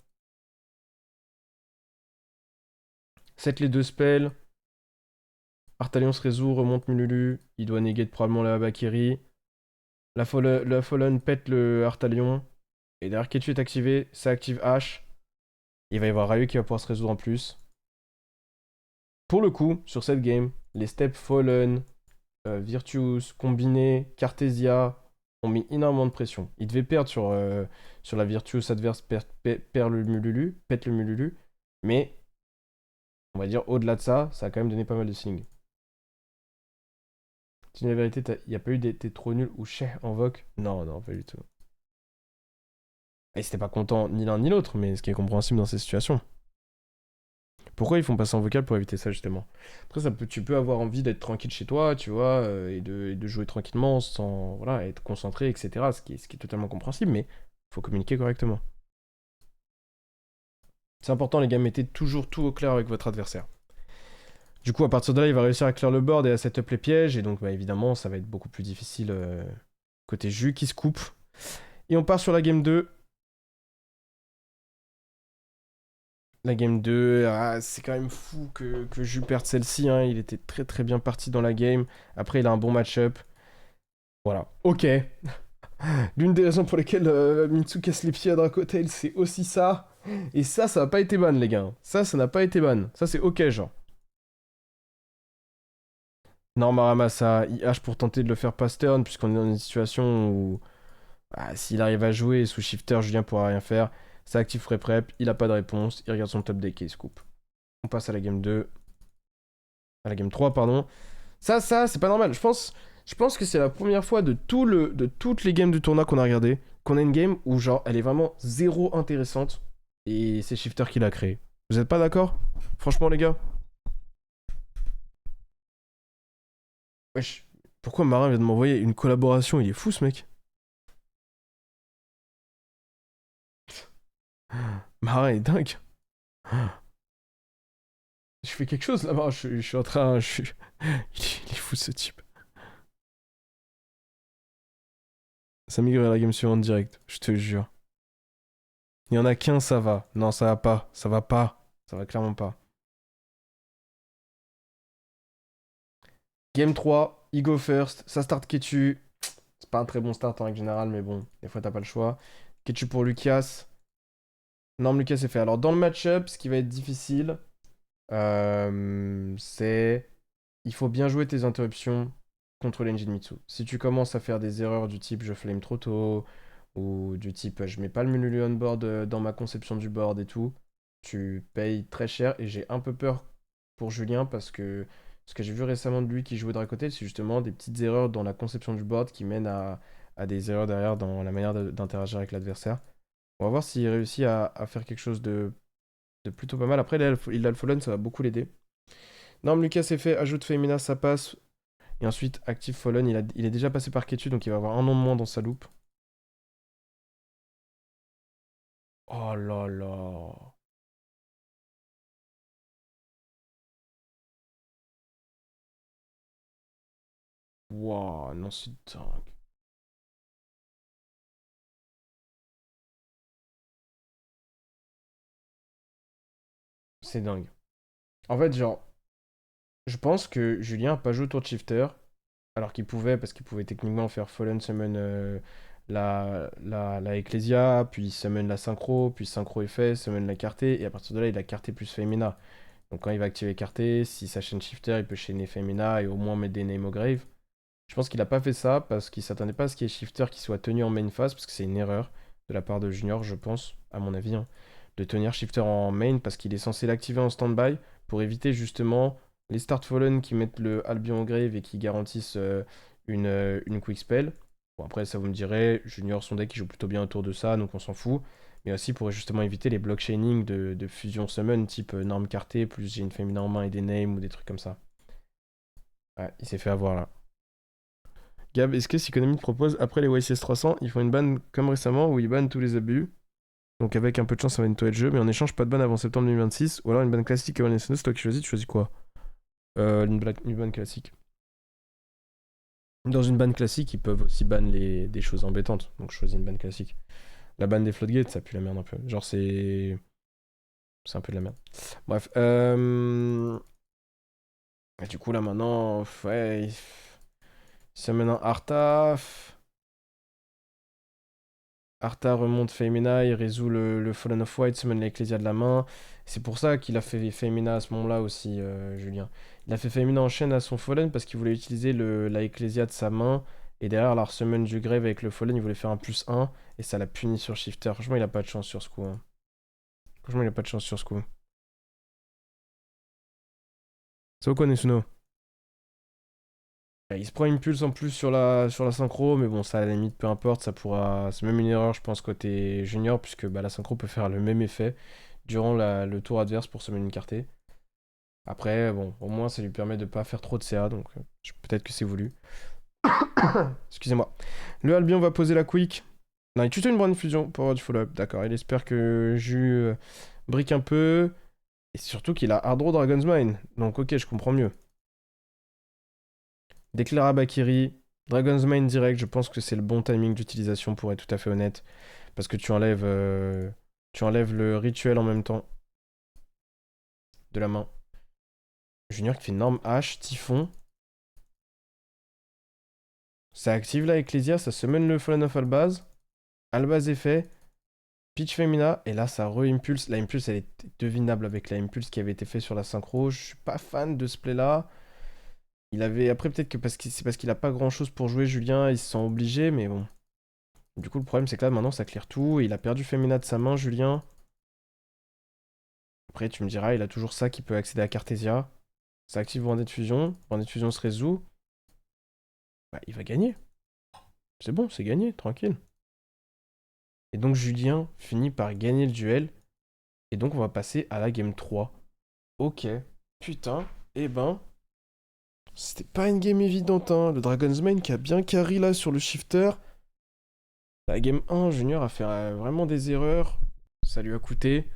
Set les deux spells. Artalion se résout, remonte Mululu. Il doit negate probablement la Bakiri. La Fallen pète le Artalion. Et derrière, Ketchu est activé. Ça active H. Il va y avoir Ryu qui va pouvoir se résoudre en plus. Pour le coup, sur cette game, les steps Fallen, Virtus, Combiné, Cartesia ont mis énormément de pression. Il devait perdre sur la Virtus adverse, perd le Mululu, pète le Mululu, mais on va dire au-delà de ça, ça a quand même donné pas mal de signes. C'est la vérité, il n'y a pas eu des t'es trop nul ou cheh en voc. Non, non, pas du tout. Et c'était pas content ni l'un ni l'autre, mais ce qui est compréhensible dans ces situations. Pourquoi ils font passer en vocal pour éviter ça justement? Après, tu peux avoir envie d'être tranquille chez toi, tu vois, et de jouer tranquillement sans voilà, être concentré, etc. Ce qui est totalement compréhensible, mais faut communiquer correctement. C'est important, les gars, mettez toujours tout au clair avec votre adversaire. Du coup, à partir de là, il va réussir à clear le board et à setup les pièges, et donc bah, évidemment, ça va être beaucoup plus difficile côté jus qui se coupe. Et on part sur la game 2. La game 2, c'est quand même fou que Jus perde celle-ci. Hein. Il était très très bien parti dans la game. Après, il a un bon match-up. Voilà. Ok. L'une des raisons pour lesquelles Mitsu casse les pieds à Dracotail, c'est aussi ça. Et ça a pas été ban, les gars. Ça n'a pas été ban. Ça, c'est ok, genre. Non, Maramasa, IH pour tenter de le faire pass turn, puisqu'on est dans une situation où s'il arrive à jouer sous shifter, Julien pourra rien faire. Ça active Free Prep, il a pas de réponse, il regarde son top deck et il se coupe. On passe à la game 2. À la game 3, pardon. Ça, c'est pas normal. Je pense que c'est la première fois de toutes les games du tournoi qu'on a regardé qu'on a une game où, genre, elle est vraiment zéro intéressante. Et c'est Shifter qui l'a créée. Vous êtes pas d'accord? Franchement, les gars? Wesh. Pourquoi Marin vient de m'envoyer une collaboration? Il est fou, ce mec. Marin est dingue. Je fais quelque chose là-bas. Je suis en train. Il est fou, ce type. Ça migre à la game suivante direct. Je te jure. Il y en a qu'un, ça va. Non, ça va pas. Ça va pas. Ça va clairement pas. Game 3, il go first. Ça start Ketu. C'est pas un très bon start en règle générale, mais bon, des fois t'as pas le choix. Ketu pour Lucas. Non, Lucas c'est fait. Alors dans le match-up, ce qui va être difficile, c'est... Il faut bien jouer tes interruptions contre l'engine Mitsu. Si tu commences à faire des erreurs du type je flame trop tôt, ou du type je mets pas le menu on board dans ma conception du board et tout, tu payes très cher. Et j'ai un peu peur pour Julien parce que ce que j'ai vu récemment de lui qui jouait Dracotel, c'est justement des petites erreurs dans la conception du board qui mènent à des erreurs derrière dans la manière d'interagir avec l'adversaire. On va voir s'il réussit à faire quelque chose de plutôt pas mal. Après, il a le Fallen, ça va beaucoup l'aider. Norme Lucas est fait, ajoute Femina, ça passe. Et ensuite, active Fallen, il est déjà passé par Ketu, donc il va avoir un nom de moins dans sa loupe. Oh là là. Waouh, non, c'est dingue. C'est dingue. En fait, genre, je pense que Julien a pas joué autour de Shifter, alors qu'il pouvait, parce qu'il pouvait techniquement faire Fallen summon la Ecclesia, puis summon la Synchro, puis Synchro effet, summon la Carté, et à partir de là, il a Carté plus Femina. Donc quand il va activer Carté, si ça chaîne Shifter, il peut chaîner Femina et au moins mettre des Name au grave. Je pense qu'il a pas fait ça parce qu'il s'attendait pas à ce qu'il y ait Shifter qui soit tenu en main phase, parce que c'est une erreur de la part de Junior, je pense, à mon avis, hein, de tenir Shifter en main parce qu'il est censé l'activer en standby pour éviter justement les Start Fallen qui mettent le Albion au grave et qui garantissent une quick spell. Bon, après, ça vous me direz, Junior, son deck, il joue plutôt bien autour de ça, donc on s'en fout. Mais aussi pour justement éviter les block chaining de fusion summon type Norme Carté, plus j'ai une féminin en main et des names ou des trucs comme ça. Ouais, il s'est fait avoir là. Gab, est-ce que Syconomie te propose, après les YCS 300, ils font une ban comme récemment où ils bannent tous les abus? Donc avec un peu de chance, ça va nettoyer le jeu, mais en échange, pas de ban avant septembre 2026. Ou alors une ban classique avant les SNS, toi qui choisis, tu choisis quoi? Une ban classique. Dans une ban classique, ils peuvent aussi ban des choses embêtantes. Donc je choisis une ban classique. La ban des floodgates, ça pue la merde un peu. Genre c'est... C'est un peu de la merde. Bref. Et du coup là maintenant, ouais... Ça mène un Arta. Arta remonte Femina, il résout le Fallen of White, summon l'Ecclesia de la main. C'est pour ça qu'il a fait Femina à ce moment-là aussi, Julien. Il a fait Femina en chaîne à son Fallen parce qu'il voulait utiliser la Ecclesia de sa main. Et derrière, la summon du Grave avec le Fallen, il voulait faire un +1. Et ça l'a puni sur Shifter. Franchement, il a pas de chance sur ce coup, hein. Franchement, il a pas de chance sur ce coup. C'est quoi, Nesuno? Il se prend une pulse en plus sur la synchro, mais bon, ça à la limite, peu importe, ça pourra. C'est même une erreur, je pense, côté junior, puisque bah, la synchro peut faire le même effet durant le tour adverse pour se mettre une cartée. Après, bon, au moins, ça lui permet de pas faire trop de CA, donc peut-être que c'est voulu. Excusez-moi. Le Albion va poser la quick. Non, il tue une bonne fusion pour avoir du follow-up, d'accord. Il espère que Jus brique un peu. Et surtout qu'il a Hardro Dragon's Mine. Donc, ok, je comprends mieux. Déclare à Bakiri. Dragon's Mine direct, je pense que c'est le bon timing d'utilisation pour être tout à fait honnête. Parce que tu enlèves le rituel en même temps de la main. Junior qui fait norme H, Typhon. Ça active là Ecclesia, ça summon le Fallen of Albaz. Albaz est fait. Pitch Femina, et là ça re-impulse. La impulse elle est devinable avec la impulse qui avait été fait sur la synchro. Je suis pas fan de ce play là. Il avait. Après peut-être que c'est parce qu'il a pas grand chose pour jouer Julien, il se sent obligé, mais bon. Du coup le problème c'est que là maintenant ça clear tout. Et il a perdu Femina de sa main, Julien. Après tu me diras, il a toujours ça qui peut accéder à Cartesia. Ça active Bandit de Fusion. Bandit de Fusion se résout. Bah il va gagner. C'est bon, c'est gagné, tranquille. Et donc Julien finit par gagner le duel. Et donc on va passer à la game 3. Ok. Putain. Eh ben. C'était pas une game évidente, hein. Le Dragon's Mane qui a bien carry là sur le shifter. La game 1, Junior a fait vraiment des erreurs. Ça lui a coûté.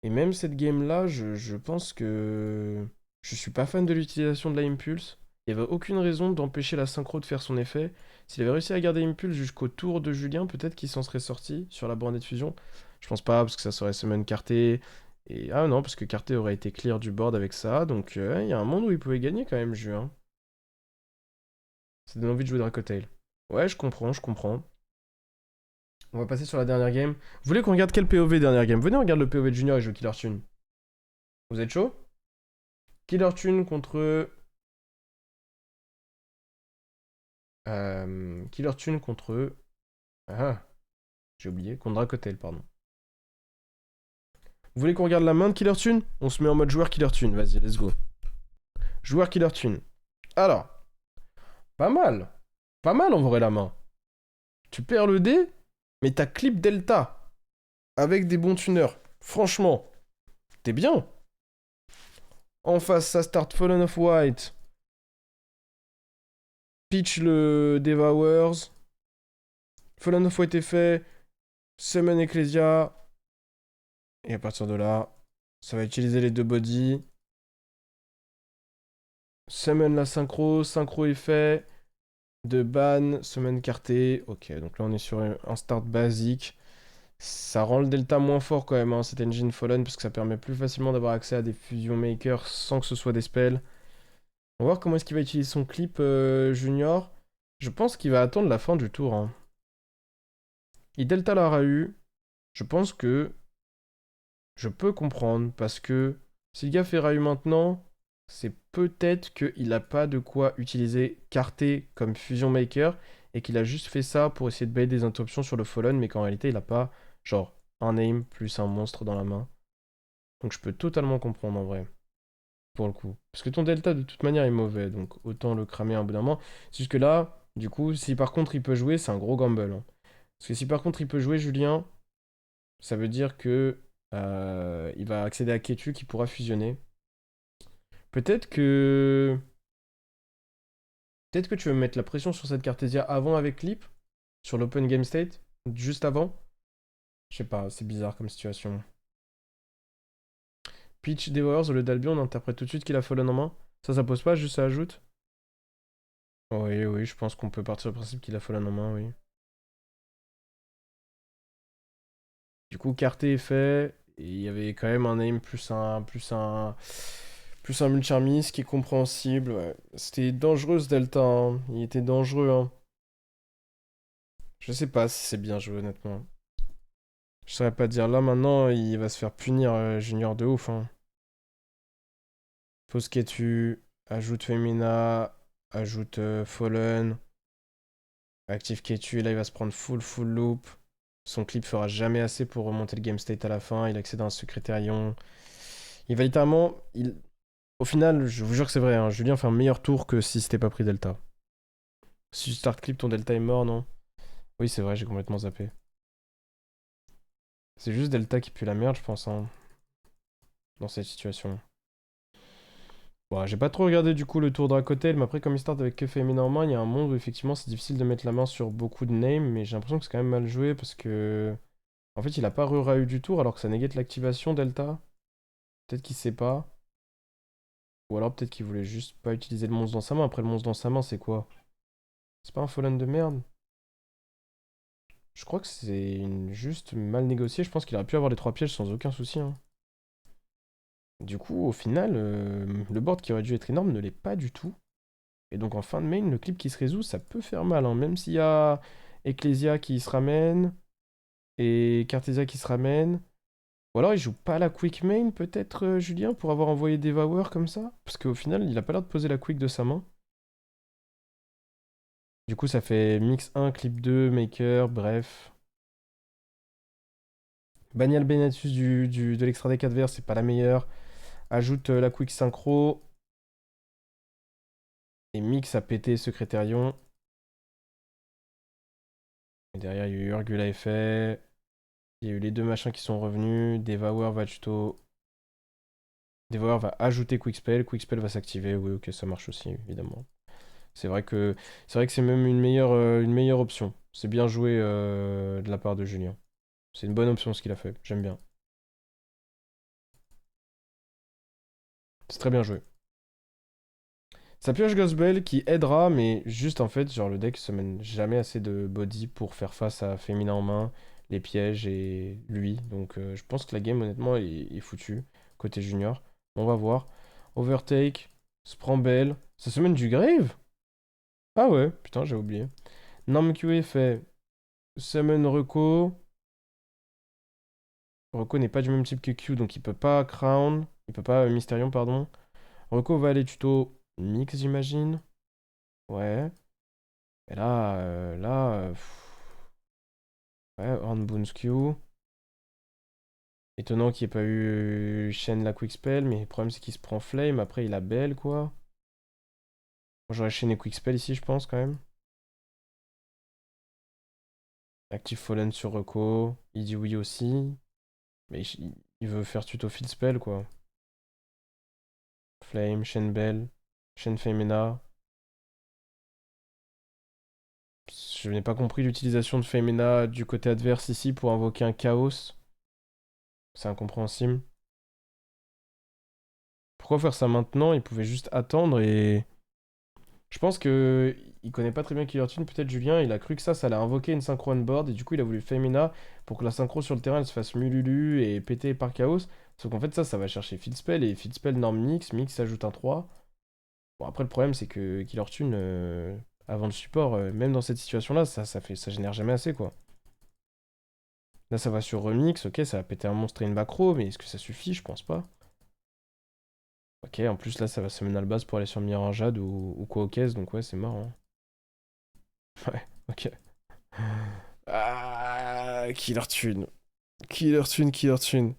Et même cette game là, je pense que. Je suis pas fan de l'utilisation de la Impulse. Il n'y avait aucune raison d'empêcher la synchro de faire son effet. S'il avait réussi à garder Impulse jusqu'au tour de Julien, peut-être qu'il s'en serait sorti sur la bornée de fusion. Je pense pas, parce que ça serait summon Carté. Et ah non, parce que Carté aurait été clear du board avec ça. Donc il y a un monde où il pouvait gagner quand même, Julien. Ça donne envie de jouer Dracotail. Ouais, je comprends, je comprends. On va passer sur la dernière game. Vous voulez qu'on regarde quel POV dernière game? Venez, on regarde le POV de Junior et joue Killer Tune. Vous êtes chaud? Killer Tune contre. Killer Tune contre. Ah, j'ai oublié. Contre Dracotail, pardon. Vous voulez qu'on regarde la main de Killer Tune? On se met en mode joueur Killer Tune. Vas-y, let's go. Joueur Killer Tune. Alors. Pas mal. Pas mal en vrai la main. Tu perds le dé, mais t'as clip Delta. Avec des bons tuners. Franchement. T'es bien. En face, ça start Fallen of White. Pitch le Devours. Fallen of White est fait. Summon Ecclesia. Et à partir de là, ça va utiliser les deux bodies. Summon la synchro. Synchro est fait. De ban, summon carté. Ok, donc là on est sur un start basique. Ça rend le delta moins fort quand même, hein, cette engine Fallen, parce que ça permet plus facilement d'avoir accès à des fusion makers sans que ce soit des spells. On va voir comment est-ce qu'il va utiliser son clip junior. Je pense qu'il va attendre la fin du tour. Hein. Il delta la Rahu. Je pense que je peux comprendre, parce que si le gars fait Rahu maintenant, c'est peut-être qu'il n'a pas de quoi utiliser Carté comme fusion maker, et qu'il a juste fait ça pour essayer de bait des interruptions sur le Fallen, mais qu'en réalité il n'a pas genre un aim plus un monstre dans la main. Donc je peux totalement comprendre en vrai. Pour le coup. Parce que ton delta de toute manière est mauvais, donc autant le cramer un bout d'un moment. C'est juste que là, du coup, si par contre il peut jouer, c'est un gros gamble. Hein. Parce que si par contre il peut jouer Julien, ça veut dire que il va accéder à Ketu qui pourra fusionner. Peut-être que. Peut-être que tu veux mettre la pression sur cette Cartesia avant avec Clip, sur l'open game state, juste avant. Je sais pas, c'est bizarre comme situation. Pitch Devours, au lieu d'Albion, on interprète tout de suite qu'il a Fallen en main. Ça pose pas, juste ça ajoute. Oui, oui, je pense qu'on peut partir du principe qu'il a Fallen en main, oui. Du coup, Carté est fait. Et il y avait quand même un aim plus un Mulcharmis qui est compréhensible. Ouais. C'était dangereux ce Delta. Hein. Il était dangereux. Hein. Je sais pas si c'est bien joué, honnêtement. Je saurais pas dire. Là, maintenant, il va se faire punir Junior de ouf. Hein. Pose Ketu, ajoute Femina, ajoute Fallen, active Ketu. Et là, il va se prendre full loop. Son clip fera jamais assez pour remonter le game state à la fin. Il accède à un secrétarion. Il va littéralement. Au final, je vous jure que c'est vrai, hein, Julien fait un meilleur tour que si c'était pas pris Delta. Si tu start clip, ton Delta est mort, non? Oui, c'est vrai, j'ai complètement zappé. C'est juste Delta qui pue la merde, je pense, hein, dans cette situation. Bon, j'ai pas trop regardé du coup le tour Dracotail, mais après, comme il start avec que Féminin en main, il y a un monde où effectivement c'est difficile de mettre la main sur beaucoup de names, mais j'ai l'impression que c'est quand même mal joué parce que. En fait, il a pas re-rahu du tour alors que ça négate l'activation Delta. Peut-être qu'il sait pas. Ou alors peut-être qu'il voulait juste pas utiliser le monstre dans sa main. Après, le monstre dans sa main, c'est quoi? C'est pas un Fallen de merde? Je crois que c'est juste mal négocié. Je pense qu'il aurait pu avoir les 3 pièges sans aucun souci. Hein. Du coup, au final, le board qui aurait dû être énorme ne l'est pas du tout. Et donc en fin de main, le clip qui se résout, ça peut faire mal, hein. Même s'il y a Ecclesia qui se ramène, et Cartesia qui se ramène. Ou alors il joue pas la quick main, peut-être, Julien, pour avoir envoyé Devour comme ça? Parce qu'au final, il a pas l'air de poser la quick de sa main. Du coup, ça fait mix 1, clip 2, maker, bref. Banial Benatus de l'extra deck adverse, c'est pas la meilleure. Ajoute la quick synchro. Et mix a pété Secrétarion. Et derrière, il y a eu Urgula effet. Il y a eu les deux machins qui sont revenus. Devour va tuto. Devour va ajouter Quickspell. Quickspell va s'activer. Oui, ok, ça marche aussi, évidemment. C'est vrai que c'est même une meilleure option. C'est bien joué de la part de Julien. C'est une bonne option ce qu'il a fait. J'aime bien. C'est très bien joué. Ça pioche Ghostbell qui aidera, mais juste en fait, genre le deck se mène jamais assez de body pour faire face à Féminin en main, les pièges et lui. Donc je pense que la game honnêtement est foutue côté junior. On va voir. Overtake, Sprambell. Ça se mène du Grave? Ah ouais, putain, j'ai oublié. Namq fait Summon Reco. Reco n'est pas du même type que Q, donc il peut pas Crown. Il peut pas Mysterion, pardon. Reco va aller tuto Mix, j'imagine. Ouais. Et ouais, Hornbones Q. Étonnant qu'il n'y ait pas eu Shen la Quick Spell, mais le problème c'est qu'il se prend Flame, après il a Belle, quoi. Moi j'aurais Shen et Quick Spell ici, je pense, quand même. Active Fallen sur Reco. Il dit oui aussi. Mais il veut faire tuto Field Spell, quoi. Flame, Shen Belle, Shen Femina. Je n'ai pas compris l'utilisation de Femina du côté adverse ici pour invoquer un Chaos. C'est incompréhensible. Pourquoi faire ça maintenant? Il pouvait juste attendre et... Je pense que il connaît pas très bien Killer Tune, peut-être Julien, il a cru que ça allait invoquer une synchro on board, et du coup il a voulu Femina pour que la synchro sur le terrain elle se fasse mululu et péter par Chaos. Sauf qu'en fait ça va chercher Feedspell, et Feedspell norme Mix, Mix ajoute un 3. Bon après le problème c'est que Killer Tune, avant le support, même dans cette situation-là, ça génère jamais assez quoi. Là ça va sur Remix, ok ça va péter un monstre et une backrow, mais est-ce que ça suffit? Je pense pas. Ok, en plus là ça va se mener à la base pour aller sur Miranjad ou quoi au caisse, donc ouais c'est marrant. Ouais, ok. Ah, Killer Tune. Killer Tune, Killer Tune.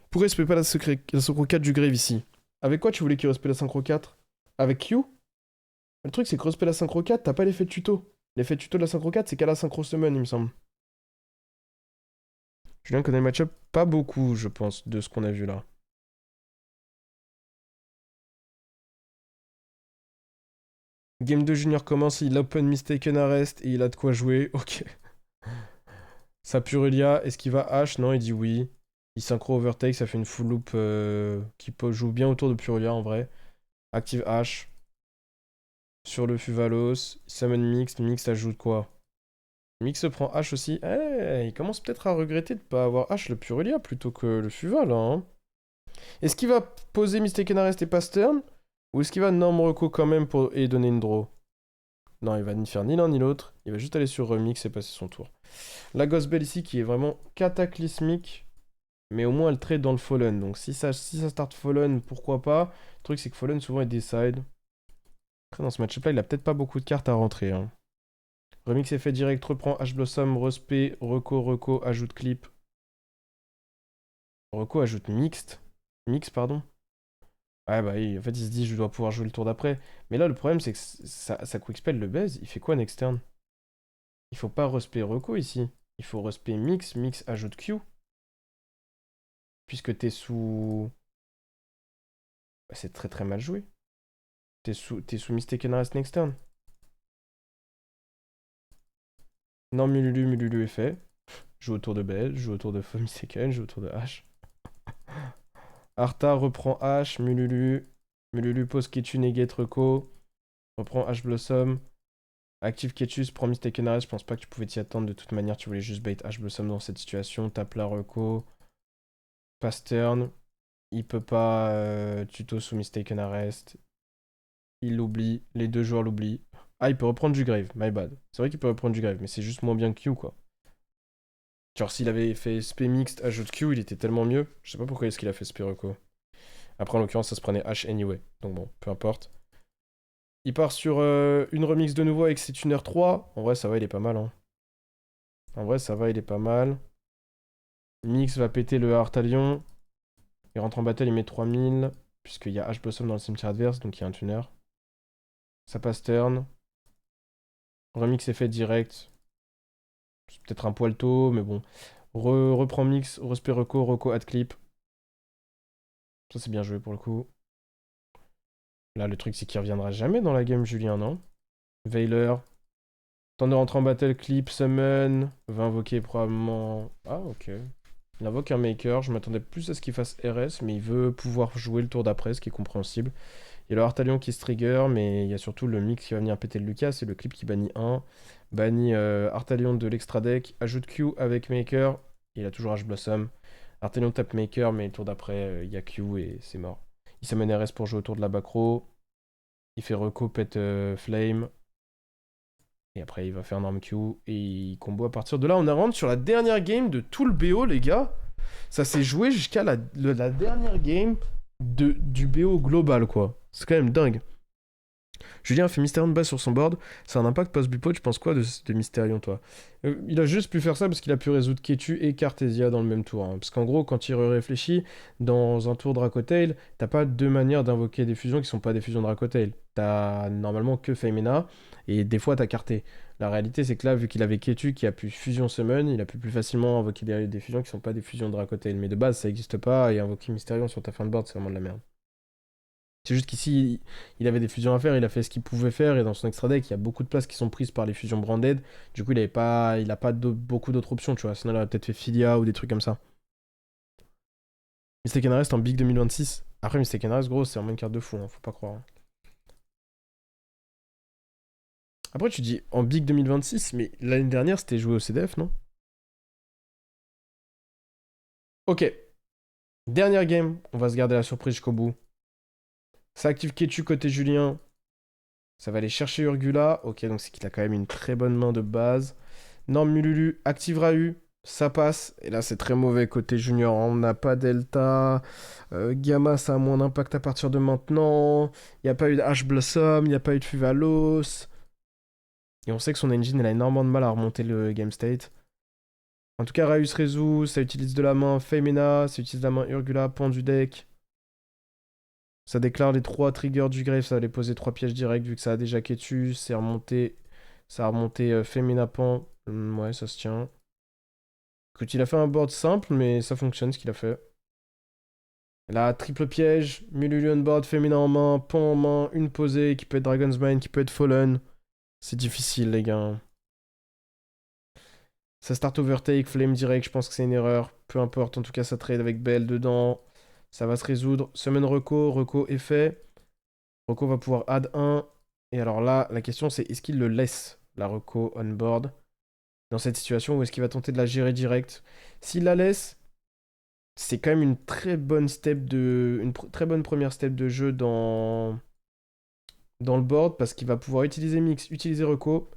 Pourquoi il se met pas la synchro 4 du Grave ici? Avec quoi tu voulais qu'il respecte la synchro 4? Avec Q? Le truc c'est que respect la synchro 4, t'as pas l'effet de tuto. L'effet de tuto de la synchro 4, c'est qu'à la synchro summon, il me semble. Julien connaît le match-up pas beaucoup, je pense, de ce qu'on a vu là. Game 2 Junior commence, il open Mistaken Arrest et il a de quoi jouer. Ok. Sa Purelia, est-ce qu'il va H? Non, il dit oui. Il synchro overtake, ça fait une full loop joue bien autour de Purelia en vrai. Active H. Sur le Fuvalos. Summon Mix. Mix ajoute quoi? Mix prend H aussi. Eh, il commence peut-être à regretter de pas avoir H le Purelia plutôt que le Fuval, hein. Est-ce qu'il va poser Mistaken Arrest et Pastern? Ou est-ce qu'il va Norm Reco quand même et donner une draw? Non, il va ni faire ni l'un ni l'autre. Il va juste aller sur Remix et passer son tour. La Ghost Bell ici qui est vraiment cataclysmique. Mais au moins elle trade dans le Fallen. Donc si ça start Fallen, pourquoi pas. Le truc c'est que Fallen souvent il décide. Après dans ce match-up là, il a peut-être pas beaucoup de cartes à rentrer, hein. Remix effet direct, reprend H Blossom, respect, reco, ajoute clip. Reco ajoute mixed. Mix, pardon. Ouais, bah oui, en fait, il se dit, je dois pouvoir jouer le tour d'après. Mais là, le problème, c'est que sa quickspell le baise. Il fait quoi next turn? Il faut pas respect reco ici. Il faut respect mix, mix ajoute Q. Puisque t'es sous. Bah, c'est très très mal joué. T'es sous Mistaken Rest next turn. Non, Mululu est fait. Joue autour de Bell, joue autour de Mistaken, joue autour de H. Arta reprend H, Mululu. Mululu pose Ketchu, negate reco. Reprend H Blossom. Active Ketchus, prend Mistaken Arrest, je pense pas que tu pouvais t'y attendre de toute manière, tu voulais juste bait H Blossom dans cette situation, tape la reco, pass turn, il peut pas tuto sous Mistaken Arrest, Il l'oublie. Les deux joueurs l'oublient. Ah, il peut reprendre du grave. My bad. C'est vrai qu'il peut reprendre du grave, mais c'est juste moins bien que Q, quoi. Genre, s'il avait fait SP mixte, ajout de Q, il était tellement mieux. Je sais pas pourquoi est-ce qu'il a fait SP reco. Après, en l'occurrence, ça se prenait H anyway. Donc bon, peu importe. Il part sur une remix de nouveau avec ses tuners 3. En vrai, ça va, il est pas mal, hein. En vrai, ça va, il est pas mal. Mix va péter le Artalion. Il rentre en battle, il met 3000. Puisqu'il y a H Blossom dans le cimetière adverse, donc il y a un tuner. Ça passe turn. Remix est fait direct. C'est peut-être un poil tôt, mais bon. Reprend mix, respect reco, reco add clip. Ça, c'est bien joué pour le coup. Là, le truc, c'est qu'il reviendra jamais dans la game, Julien, non? Veiler. Temps de rentrer en battle, clip, summon. Va invoquer probablement. Ah, ok. Il invoque un maker. Je m'attendais plus à ce qu'il fasse RS, mais il veut pouvoir jouer le tour d'après, ce qui est compréhensible. Il y a le Artalion qui se trigger, mais il y a surtout le mix qui va venir péter le Lucas. C'est le clip qui bannit 1. Bannit Artalion de l'extra deck. Ajoute Q avec maker. Il a toujours H Blossom. Artalion tape maker, mais le tour d'après, il y a Q et c'est mort. Il summon RS pour jouer autour de la back row. Il fait reco, pète flame. Et après, il va faire un arm Q et il combo à partir de là. On rentre sur la dernière game de tout le BO, les gars. Ça s'est joué jusqu'à la dernière game du BO global, quoi. C'est quand même dingue. Julien a fait Mysterion de base sur son board. Ça a un impact post-bupot. Tu penses quoi de Mysterion, toi? Il a juste pu faire ça parce qu'il a pu résoudre Ketu et Cartesia dans le même tour. Hein. Parce qu'en gros, quand il réfléchit, dans un tour Dracotail, t'as pas deux manières d'invoquer des fusions qui sont pas des fusions Dracotail. T'as normalement que Femina et des fois t'as Carté. La réalité, c'est que là, vu qu'il avait Ketu qui a pu fusion summon, il a pu plus facilement invoquer des fusions qui sont pas des fusions Dracotail. Mais de base, ça existe pas et invoquer Mysterion sur ta fin de board, c'est vraiment de la merde. C'est juste qu'ici, il avait des fusions à faire, il a fait ce qu'il pouvait faire, et dans son extra deck, il y a beaucoup de places qui sont prises par les fusions branded. Du coup, il a pas beaucoup d'autres options, tu vois. Sinon, il aurait peut-être fait Filia ou des trucs comme ça. Mistaken Rest en Big 2026. Après, Mistaken Rest, gros, c'est vraiment une carte de fou, hein, faut pas croire. Après, tu dis en Big 2026, mais l'année dernière, c'était joué au CDF, non? Ok. Dernière game, on va se garder la surprise jusqu'au bout. Ça active Ketu côté Julien. Ça va aller chercher Urgula. Ok, donc c'est qu'il a quand même une très bonne main de base. Non, Mululu active Rahu. Ça passe. Et là, c'est très mauvais côté junior. On n'a pas Delta. Gamma, ça a moins d'impact à partir de maintenant. Il n'y a pas eu de H Blossom. Il n'y a pas eu de Fuvalos. Et on sait que son engine, elle a énormément de mal à remonter le game state. En tout cas, Rahu se résout. Ça utilise de la main Femina. Ça utilise la main Urgula. Pan du deck. Ça déclare les 3 triggers du grave. Ça va les poser 3 pièges directs vu que ça a déjà Ketu. C'est remonté. Ça a remonté Femina Pan. Ouais, ça se tient. Écoute, il a fait un board simple, mais ça fonctionne ce qu'il a fait. Là, triple piège, Mululu on board, féminin en main, pan en main, une posée qui peut être Dragon's Mind, qui peut être Fallen. C'est difficile, les gars. Ça start overtake, flame direct, je pense que c'est une erreur. Peu importe, en tout cas, ça trade avec Belle dedans. Ça va se résoudre. Summon Reco, Reco est fait. Reco va pouvoir add 1. Et alors là, la question c'est est-ce qu'il le laisse, la Reco on board, dans cette situation, ou est-ce qu'il va tenter de la gérer direct? S'il la laisse, c'est quand même une très bonne très bonne première step de jeu dans le board parce qu'il va pouvoir utiliser Mix, utiliser Reco,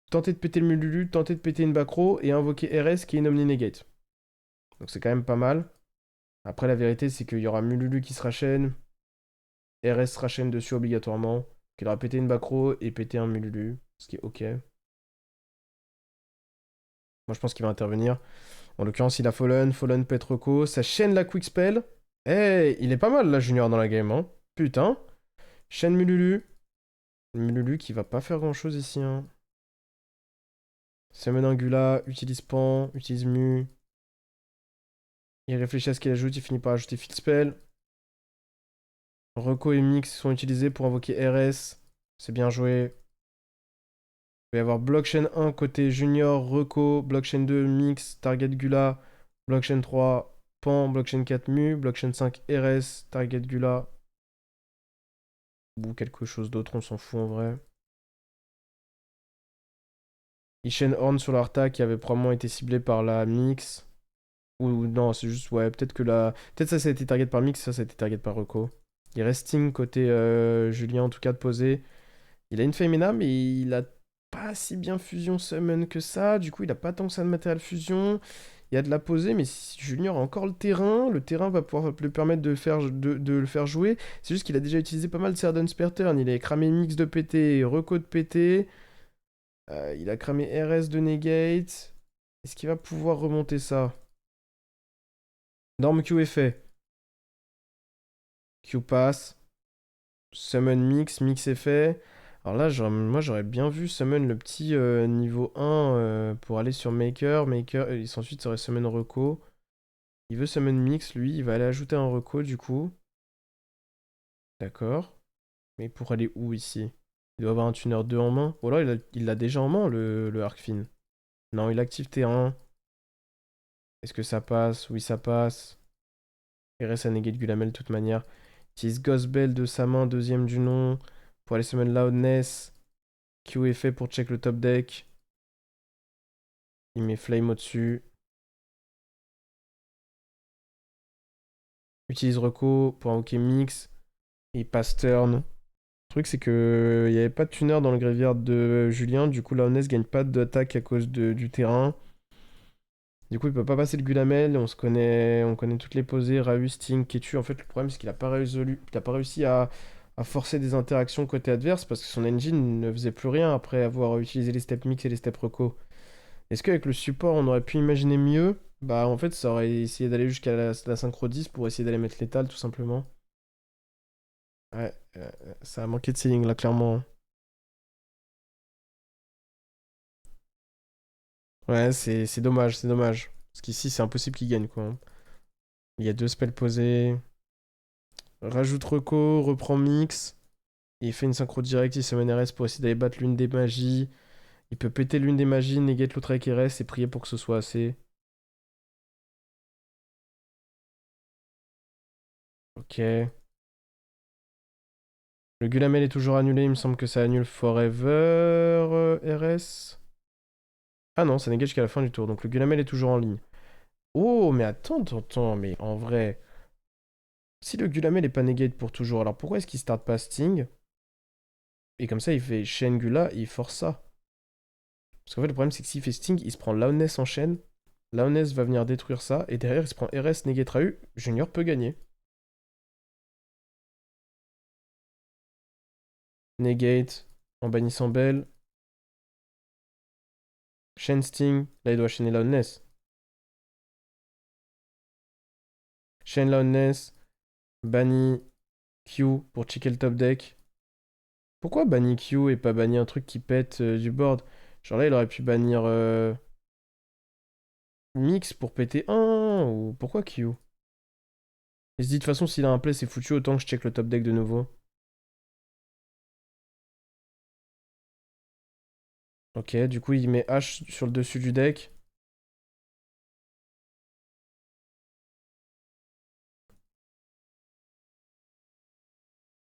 tenter de péter le Mululu, tenter de péter une back row et invoquer RS qui est une Omni Negate. Donc c'est quand même pas mal. Après la vérité c'est qu'il y aura Mululu qui sera chaîne, RS sera chaîne dessus obligatoirement, qu'il aura pété une back row et pété un Mululu, ce qui est ok. Moi je pense qu'il va intervenir. En l'occurrence il a Fallen pète Reco, ça chaîne la quick spell. Eh, il est pas mal là Junior dans la game, hein. Putain. Chaîne Mululu. Mululu qui va pas faire grand chose ici. Hein. Summon Angula, utilise Pan, utilise Mu. Il réfléchit à ce qu'il ajoute, il finit par ajouter Fit Spell. Reco et Mix sont utilisés pour invoquer RS. C'est bien joué. Il va y avoir Blockchain 1 côté Junior, Reco, Blockchain 2, Mix, Target Gula, Blockchain 3, Pan, Blockchain 4, Mu, Blockchain 5, RS, Target Gula. Ou quelque chose d'autre, on s'en fout en vrai. Ishen Horn sur l'Arta qui avait probablement été ciblé par la Mix. Ou non, c'est juste, ouais, peut-être que la. Peut-être ça a été target par Mix, ça a été target par Reco. Il reste Sting côté Julien, en tout cas, de poser. Il a une Femina, mais il a pas si bien fusion summon que ça. Du coup, il a pas tant que ça de matériel fusion. Il y a de la posée, mais si Julien a encore le terrain va pouvoir lui permettre de le faire jouer. C'est juste qu'il a déjà utilisé pas mal de Sardon's Pattern. Il a cramé Mix de PT, Reco de PT. Il a cramé RS de Negate. Est-ce qu'il va pouvoir remonter ça? Norme Q est fait. Q passe. Summon Mix, Mix est fait. Alors là, moi j'aurais bien vu Summon le petit niveau 1 pour aller sur Maker. Maker, et ensuite ça aurait Summon Reco. Il veut Summon Mix, lui, il va aller ajouter un Reco du coup. D'accord. Mais pour aller où ici? Il doit avoir un tuner 2 en main. Ou alors il l'a déjà en main le Arcfin. Non, il active T1. Est-ce que ça passe? Oui, ça passe. Il reste à néguer de Gulamel de toute manière. Il utilise Ghost Bell de sa main, deuxième du nom. Pour aller summon Loudness. Q est fait pour check le top deck. Il met Flame au-dessus. Utilise Reco pour invoquer Mix. Et il passe turn. Le truc, c'est que il n'y avait pas de tuner dans le graveyard de Julien. Du coup, Loudness gagne pas d'attaque à cause du terrain. Du coup, il peut pas passer le Gulamel. On connaît toutes les posées. Rahu, Sting, Ketu. En fait, le problème, c'est qu'il a pas réussi à forcer des interactions côté adverse parce que son engine ne faisait plus rien après avoir utilisé les steps mix et les steps reco. Est-ce qu'avec le support, on aurait pu imaginer mieux? Bah, en fait, ça aurait essayé d'aller jusqu'à la synchro 10 pour essayer d'aller mettre l'étal, tout simplement. Ouais, ça a manqué de ceiling, là, clairement. Ouais, c'est dommage, c'est dommage. Parce qu'ici, c'est impossible qu'il gagne, quoi. Il y a deux spells posés. Rajoute Reco, reprend Mix. Et il fait une synchro directe, il summon RS pour essayer d'aller battre l'une des magies. Il peut péter l'une des magies, negate l'autre avec RS et prier pour que ce soit assez. Ok. Le Gulamel est toujours annulé, il me semble que ça annule Forever RS. Ah non, ça négage jusqu'à la fin du tour, donc le Gulamel est toujours en ligne. Oh, mais attends, mais en vrai, si le Gulamel est pas negate pour toujours, alors pourquoi est-ce qu'il start pas Sting? Et comme ça, il fait chaîne Gula et il force ça. Parce qu'en fait, le problème, c'est que s'il fait Sting, il se prend Loudness en chaîne. Loudness va venir détruire ça, et derrière, il se prend RS negate Rahu. Junior peut gagner. Negate, en bannissant Bell. Chain Sting, là, il doit chaîner Loudness. Chain Loudness, banni Q pour checker le top deck. Pourquoi banni Q et pas banni un truc qui pète du board? Genre là, il aurait pu bannir Mix pour péter 1 ou pourquoi Q? Il se dit de toute façon, s'il a un play, c'est foutu, autant que je check le top deck de nouveau. Ok, du coup, il met H sur le dessus du deck.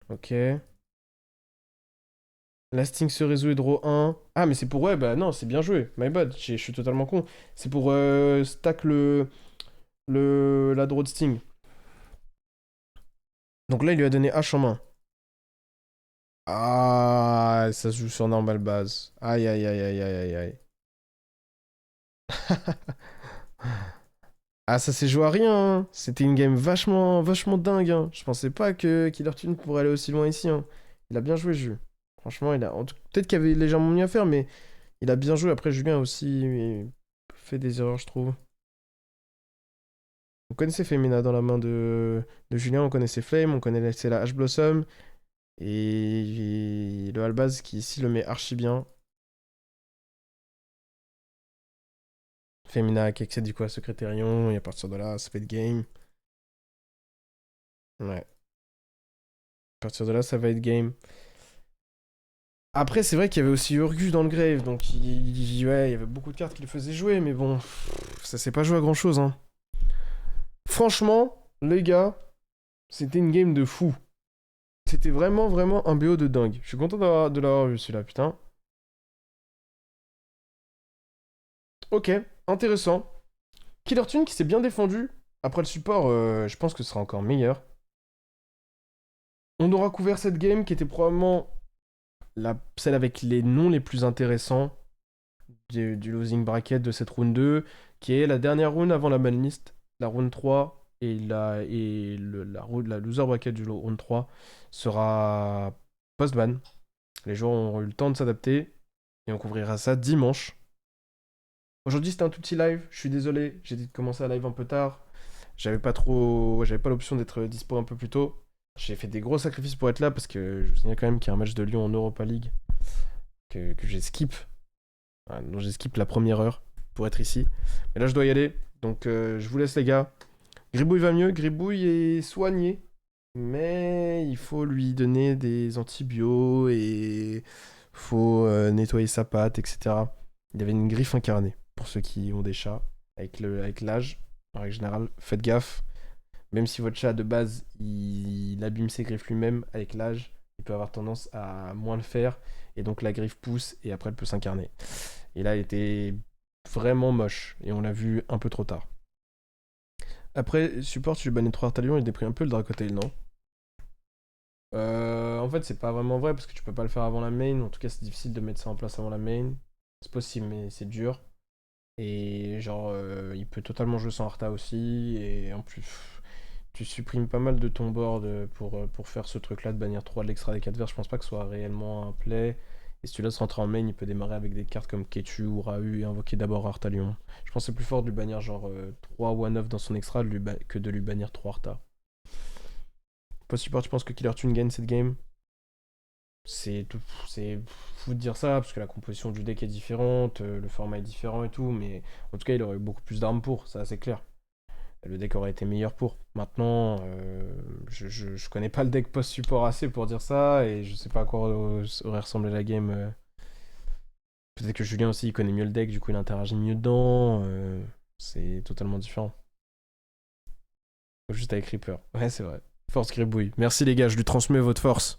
Ok. Lasting se résout et draw 1. Ah, mais c'est pour. Ouais, bah non, c'est bien joué. My bad, je suis totalement con. C'est pour stack la draw de Sting. Donc là, il lui a donné H en main. Ah, ça se joue sur normal base. Aïe, aïe, aïe, aïe, aïe, aïe, aïe. Ah, ça s'est joué à rien, hein. C'était une game vachement dingue, hein. Je pensais pas que Killer Tune pourrait aller aussi loin ici, hein. Il a bien joué, Jus. Franchement, peut-être qu'il y avait légèrement mieux à faire, mais il a bien joué. Après, Julien a aussi fait des erreurs, je trouve. On connaissait Femina dans la main de Julien, on connaissait Flame, on connaissait la Ash Blossom, et le Albaz qui ici le met archi bien. Femina qui accède du coup à Secrétarion, et à partir de là, ça fait de game. Ouais. À partir de là, ça va être game. Après, c'est vrai qu'il y avait aussi Urgus dans le grave, donc ouais, il y avait beaucoup de cartes qui le faisaient jouer, mais bon, ça s'est pas joué à grand chose, hein. Franchement, les gars, c'était une game de fou. C'était vraiment un BO de dingue. Je suis content de l'avoir vu celui-là, putain. Ok, intéressant. Killer Tune qui s'est bien défendu. Après le support, je pense que ce sera encore meilleur. On aura couvert cette game qui était probablement celle avec les noms les plus intéressants du losing bracket de cette round 2, qui est la dernière round avant la banlist, la round 3, et la loser bracket du round 3 sera post-ban. Les joueurs auront eu le temps de s'adapter, et on couvrira ça dimanche. Aujourd'hui, c'était un tout petit live, je suis désolé, j'ai dit de commencer un live un peu tard. J'avais pas l'option d'être dispo un peu plus tôt. J'ai fait des gros sacrifices pour être là parce que je vous signale quand même qu'il y a un match de Lyon en Europa League que j'ai skip. Donc j'ai skip la première heure pour être ici. Mais là, je dois y aller. Donc je vous laisse, les gars. Gribouille va mieux. Gribouille est soigné. Mais il faut lui donner des antibiotiques et faut nettoyer sa patte, etc. Il avait une griffe incarnée. Pour ceux qui ont des chats, avec l'âge, en règle générale, faites gaffe. Même si votre chat de base, il abîme ses griffes lui-même, avec l'âge, il peut avoir tendance à moins le faire. Et donc la griffe pousse et après elle peut s'incarner. Et là, elle était vraiment moche. Et on l'a vu un peu trop tard. Après, support, tu lui bannais 3 Artalion, il déprime un peu le Dracotail, non? En fait, c'est pas vraiment vrai parce que tu peux pas le faire avant la main. En tout cas, c'est difficile de mettre ça en place avant la main. C'est possible, mais c'est dur. Et genre, il peut totalement jouer sans Arta aussi. Et en plus, tu supprimes pas mal de ton board pour faire ce truc là de bannir 3 de l'extra des 4 verts. Je pense pas que ce soit réellement un play. Et si tu laisses rentrer en main, il peut démarrer avec des cartes comme Ketu ou Rahu et invoquer d'abord Artalion. Je pense que c'est plus fort de lui bannir genre 3 one-off dans son extra que de lui bannir 3 Arta. Post-support, je pense que Killer Tune gagne cette game. C'est fou de dire ça, parce que la composition du deck est différente, le format est différent et tout, mais en tout cas, il aurait eu beaucoup plus d'armes pour, ça c'est clair. Le deck aurait été meilleur pour. Maintenant, je connais pas le deck post-support assez pour dire ça, et je sais pas à quoi aurait ressemblé la game. Peut-être que Julien aussi, il connaît mieux le deck, du coup il interagit mieux dedans. C'est totalement différent. Juste avec Reaper. Ouais, c'est vrai. Force Gribouille. Merci les gars, je lui transmets votre force.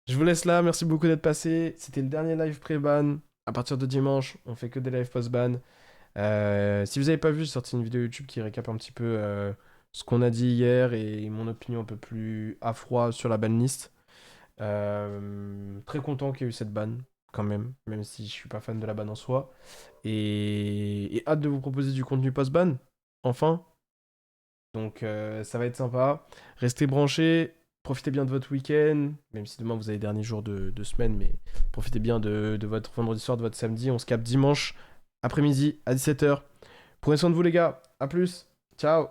Je vous laisse là, merci beaucoup d'être passé. C'était le dernier live pré-ban. À partir de dimanche, on fait que des lives post-ban. Si vous n'avez pas vu, j'ai sorti une vidéo YouTube qui récap un petit peu ce qu'on a dit hier et mon opinion un peu plus à froid sur la banlist. Très content qu'il y ait eu cette ban, quand même si je suis pas fan de la ban en soi. Et hâte de vous proposer du contenu post-ban, enfin. Donc ça va être sympa. Restez branchés. Profitez bien de votre week-end, même si demain vous avez dernier jour de semaine, mais profitez bien de votre vendredi soir, de votre samedi. On se capte dimanche après-midi à 17h. Prenez soin de vous les gars, à plus, ciao.